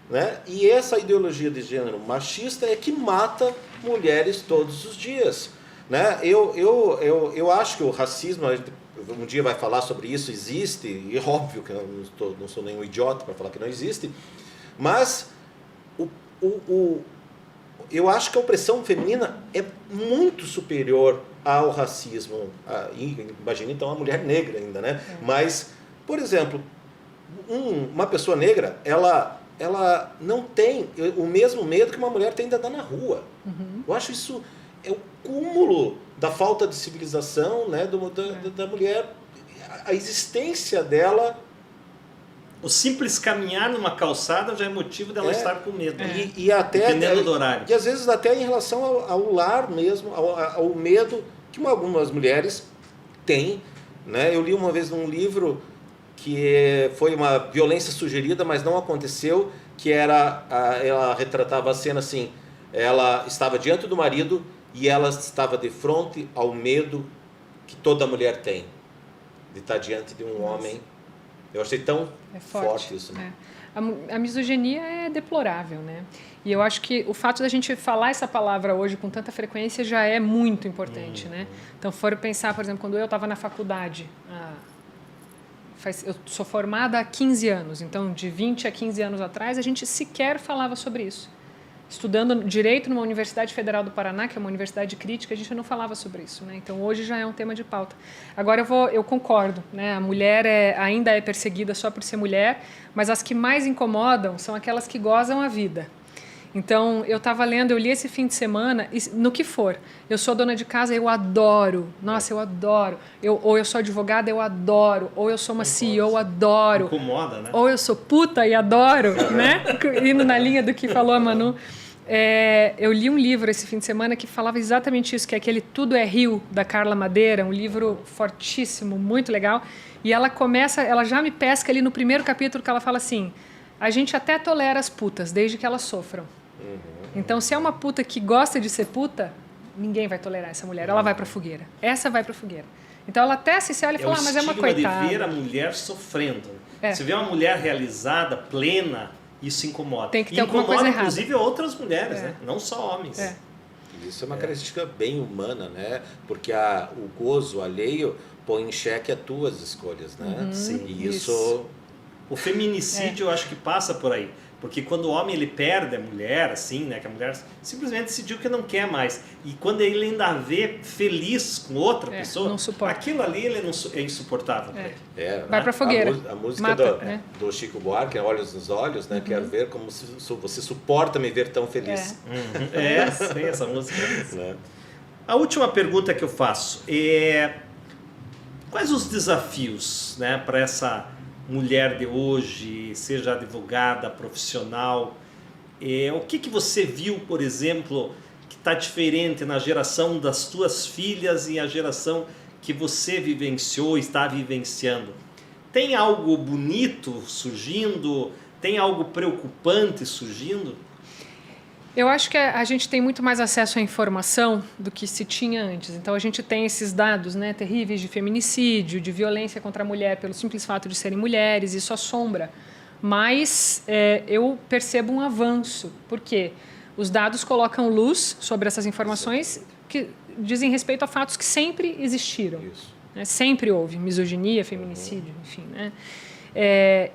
Né? E essa ideologia de gênero machista é que mata mulheres todos os dias. Né? Eu acho que o racismo, a gente um dia vai falar sobre isso, existe, e óbvio que eu não sou nenhum idiota para falar que não existe, mas eu acho que a opressão feminina é muito superior ao racismo. Imagina então a mulher negra ainda, né? Mas, por exemplo, uma pessoa negra, ela não tem o mesmo medo que uma mulher tem de andar na rua. Eu acho isso é o cúmulo da falta de civilização, né, da mulher, a existência dela. O simples caminhar numa calçada já é motivo dela estar com medo. E até, dependendo do horário. E às vezes até em relação ao lar mesmo, ao medo que algumas mulheres têm. Né? Eu li uma vez num livro que foi uma violência sugerida, mas não aconteceu, que ela retratava a cena assim, ela estava diante do marido e ela estava de frente ao medo que toda mulher tem, de estar diante de um homem Eu achei tão É forte isso. Né? A misoginia é deplorável, né? E eu acho que o fato da gente falar essa palavra hoje com tanta frequência já é muito importante, né? Então, for pensar, por exemplo, quando eu estava na faculdade, eu sou formada há 15 anos, então de 20 a 15 anos atrás a gente sequer falava sobre isso. Estudando Direito numa Universidade Federal do Paraná, que é uma universidade crítica, a gente não falava sobre isso, né? Então, hoje já é um tema de pauta. Agora, eu concordo, né? A mulher ainda é perseguida só por ser mulher, mas as que mais incomodam são aquelas que gozam a vida. Então, eu li esse fim de semana, no que for. Eu sou dona de casa, eu adoro. Nossa, eu adoro. Ou eu sou advogada, eu adoro. Ou eu sou uma CEO, eu adoro. Incomoda, né? Ou eu sou puta e adoro, né? Indo na linha do que falou a Manu. Eu li um livro esse fim de semana que falava exatamente isso, que é aquele Tudo é Rio, da Carla Madeira, um livro fortíssimo, muito legal. E ela já me pesca ali no primeiro capítulo que ela fala assim, a gente até tolera as putas, desde que elas sofram. Então, se é uma puta que gosta de ser puta, ninguém vai tolerar essa mulher, ela vai pra fogueira. Essa vai pra fogueira. Então, ela até se olha e fala, mas é uma coitada. De ver a mulher sofrendo. Se vê uma mulher realizada, plena, isso incomoda. Tem que ter alguma coisa errada. Inclusive outras mulheres, né? Não só homens. Isso é uma característica bem humana, né? Porque o gozo alheio põe em xeque as tuas escolhas, né? Sim. E isso... O feminicídio eu acho que passa por aí. Porque quando o homem ele perde a mulher, assim, né? Que a mulher simplesmente decidiu que não quer mais. E quando ele ainda vê feliz com outra pessoa, não suporta. Aquilo ali ele não, é insuportável para ele. Vai pra fogueira. A música Mata, do Chico Buarque, Olhos nos Olhos, né? Quero ver como você suporta me ver tão feliz. Sim, essa música. Né? A última pergunta que eu faço é: quais os desafios, né, para essa mulher de hoje, seja advogada, profissional? O que você viu, por exemplo, que está diferente na geração das tuas filhas e a geração que você vivenciou, está vivenciando? Tem algo bonito surgindo? Tem algo preocupante surgindo? Eu acho que a gente tem muito mais acesso à informação do que se tinha antes. Então, a gente tem esses dados, né, terríveis de feminicídio, de violência contra a mulher pelo simples fato de serem mulheres, isso assombra. Mas eu percebo um avanço, porque os dados colocam luz sobre essas informações que dizem respeito a fatos que sempre existiram. Né? Sempre houve misoginia, feminicídio, enfim. Né?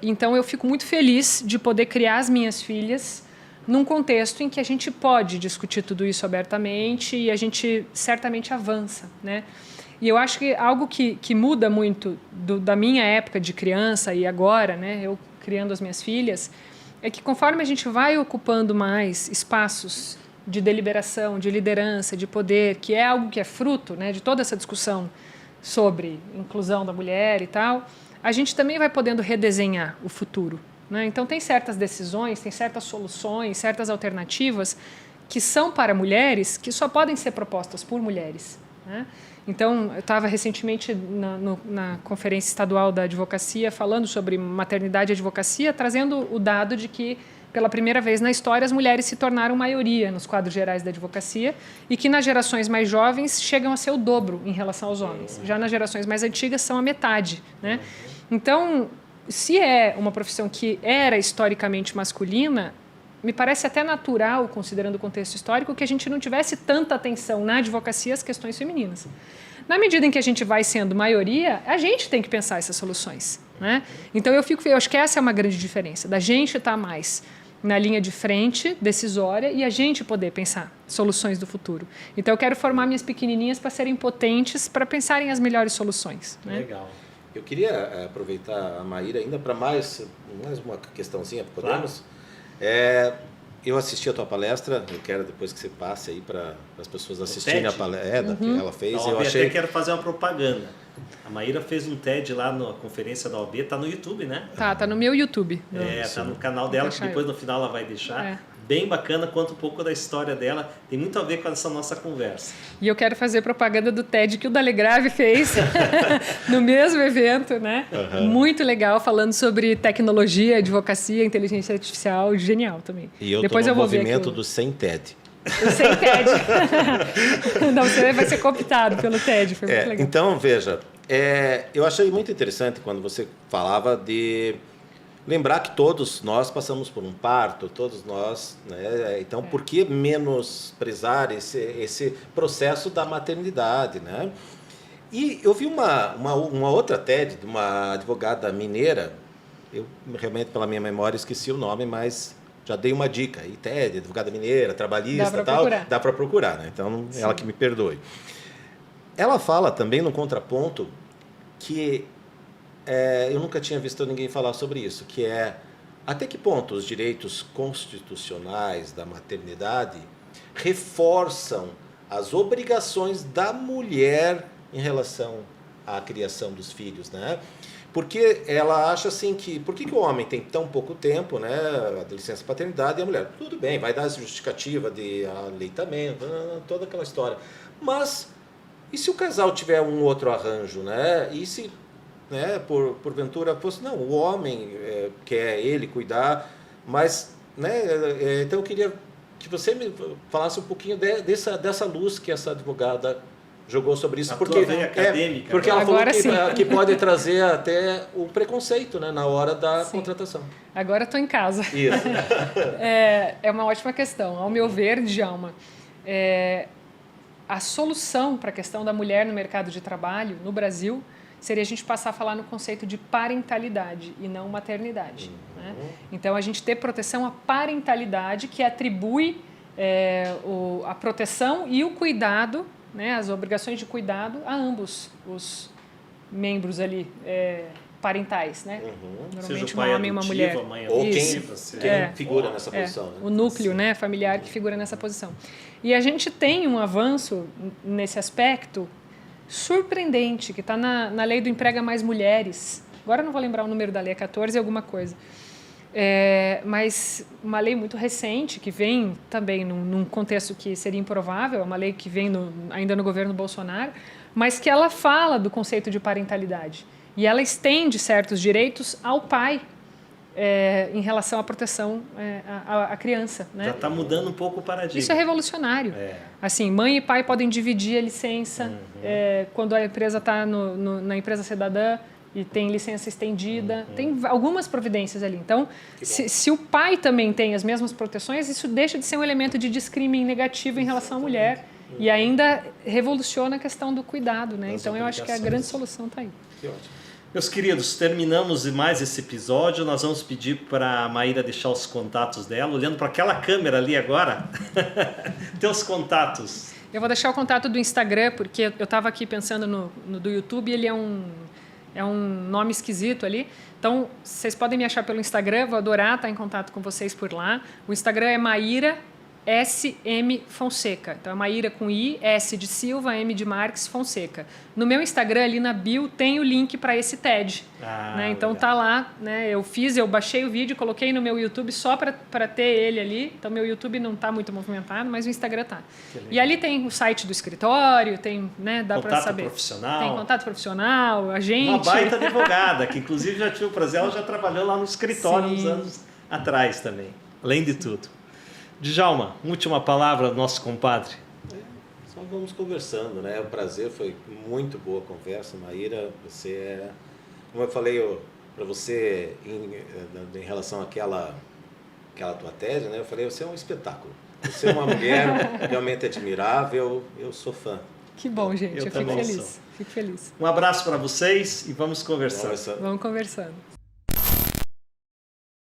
Então, eu fico muito feliz de poder criar as minhas filhas num contexto em que a gente pode discutir tudo isso abertamente e a gente certamente avança, né? E eu acho que algo que muda muito da minha época de criança e agora, né, eu criando as minhas filhas, é que conforme a gente vai ocupando mais espaços de deliberação, de liderança, de poder, que é algo que é fruto, né, de toda essa discussão sobre inclusão da mulher e tal, a gente também vai podendo redesenhar o futuro. Né? Então, tem certas decisões, tem certas soluções, certas alternativas que são para mulheres que só podem ser propostas por mulheres. Né? Então, eu estava recentemente na Conferência Estadual da Advocacia falando sobre maternidade e advocacia, trazendo o dado de que, pela primeira vez na história, as mulheres se tornaram maioria nos quadros gerais da advocacia e que nas gerações mais jovens chegam a ser o dobro em relação aos homens. Já nas gerações mais antigas são a metade. Né? Então, se é uma profissão que era historicamente masculina, me parece até natural, considerando o contexto histórico, que a gente não tivesse tanta atenção na advocacia às questões femininas. Na medida em que a gente vai sendo maioria, a gente tem que pensar essas soluções. Né? Então, eu acho que essa é uma grande diferença, da gente estar mais na linha de frente, decisória, e a gente poder pensar soluções do futuro. Então, eu quero formar minhas pequenininhas para serem potentes, para pensarem as melhores soluções. Né? Legal. Eu queria aproveitar a Maíra ainda para mais uma questãozinha, podemos? Claro. Eu assisti a tua palestra, eu quero depois que você passe aí para as pessoas assistirem a palestra que ela fez. Eu até quero fazer uma propaganda. A Maíra fez um TED lá na conferência da OAB, tá no YouTube, né? Tá no meu YouTube. Tá no canal dela, que depois no final ela vai deixar. Bem bacana, conta um pouco da história dela, tem muito a ver com essa nossa conversa. E eu quero fazer propaganda do TED que o Dalegrave fez no mesmo evento, né? Muito legal, falando sobre tecnologia, advocacia, inteligência artificial, genial também. E eu depois tô no movimento do Sem TED. O Sem TED. Não, você vai ser cooptado pelo TED, foi muito legal. Então, veja, Eu achei muito interessante quando você falava de lembrar que todos nós passamos por um parto, todos nós, né? Então, por que menosprezar esse processo da maternidade, né? E eu vi uma outra TED de uma advogada mineira, eu realmente pela minha memória esqueci o nome, mas já dei uma dica, e TED, advogada mineira, trabalhista e tal, dá para procurar, né? Então, sim, ela que me perdoe. Ela fala também no contraponto que eu nunca tinha visto ninguém falar sobre isso, que é até que ponto os direitos constitucionais da maternidade reforçam as obrigações da mulher em relação à criação dos filhos, né? Porque ela acha assim que, por que o homem tem tão pouco tempo, né, a licença paternidade, e a mulher? Tudo bem, vai dar essa justificativa de aleitamento, toda aquela história. Mas, e se o casal tiver um outro arranjo, né? E se, né, porventura, fosse, não, o homem quer ele cuidar, mas, né, então eu queria que você me falasse um pouquinho dessa luz que essa advogada jogou sobre isso, porque ela falou que pode trazer até o preconceito, né, na hora da contratação. Agora estou em casa. Isso. É uma ótima questão. Ao meu ver, Djalma, a solução para a questão da mulher no mercado de trabalho no Brasil seria a gente passar a falar no conceito de parentalidade e não maternidade. Né? Então, a gente ter proteção à parentalidade, que atribui a proteção e o cuidado, né, as obrigações de cuidado a ambos os membros ali parentais, né? Normalmente um homem e uma mulher. Ou quem figura nessa posição. Né? O núcleo, né, familiar que figura nessa posição. E a gente tem um avanço nesse aspecto surpreendente, que está na lei do Emprega Mais Mulheres. Agora eu não vou lembrar o número da lei, é 14 alguma coisa. Mas uma lei muito recente, que vem também num contexto que seria improvável, é uma lei que vem ainda no governo Bolsonaro, mas que ela fala do conceito de parentalidade. E ela estende certos direitos ao pai em relação à proteção à criança. Né? Já está mudando um pouco o paradigma. Isso é revolucionário. Assim, mãe e pai podem dividir a licença quando a empresa está na empresa cidadã, e tem licença estendida, tem algumas providências ali. Então, se o pai também tem as mesmas proteções, isso deixa de ser um elemento de discriminação negativo em relação à mulher e ainda revoluciona a questão do cuidado, né? Então, eu acho que a grande solução está aí. Que ótimo. Meus queridos, terminamos mais esse episódio. Nós vamos pedir para a Maíra deixar os contatos dela, olhando para aquela câmera ali agora. Teus contatos. Eu vou deixar o contato do Instagram, porque eu estava aqui pensando no do YouTube, ele é um nome esquisito ali. Então, vocês podem me achar pelo Instagram, vou adorar estar em contato com vocês por lá. O Instagram é Maíra SM Fonseca. Então, é Maíra com I, S de Silva, M de Marques, Fonseca. No meu Instagram, ali na bio, tem o link para esse TED. Né? Então, legal. Tá lá. Né? Eu baixei o vídeo, coloquei no meu YouTube só para ter ele ali. Então, meu YouTube não está muito movimentado, mas o Instagram tá. E ali tem o site do escritório, tem, né, dá para saber. Profissional. Tem contato profissional, a gente. Uma baita advogada, que inclusive já tive o prazer, ela já trabalhou lá no escritório uns anos atrás também, além de tudo. Djalma, última palavra do nosso compadre. Só vamos conversando, né? O prazer, foi muito boa a conversa, Maíra. Você como eu falei para você em relação àquela tua tese, né? Eu falei, você é um espetáculo. Você é uma mulher realmente admirável, eu sou fã. Que bom, gente. Eu fico feliz. Fico feliz. Um abraço para vocês e vamos conversando. Vamos conversando.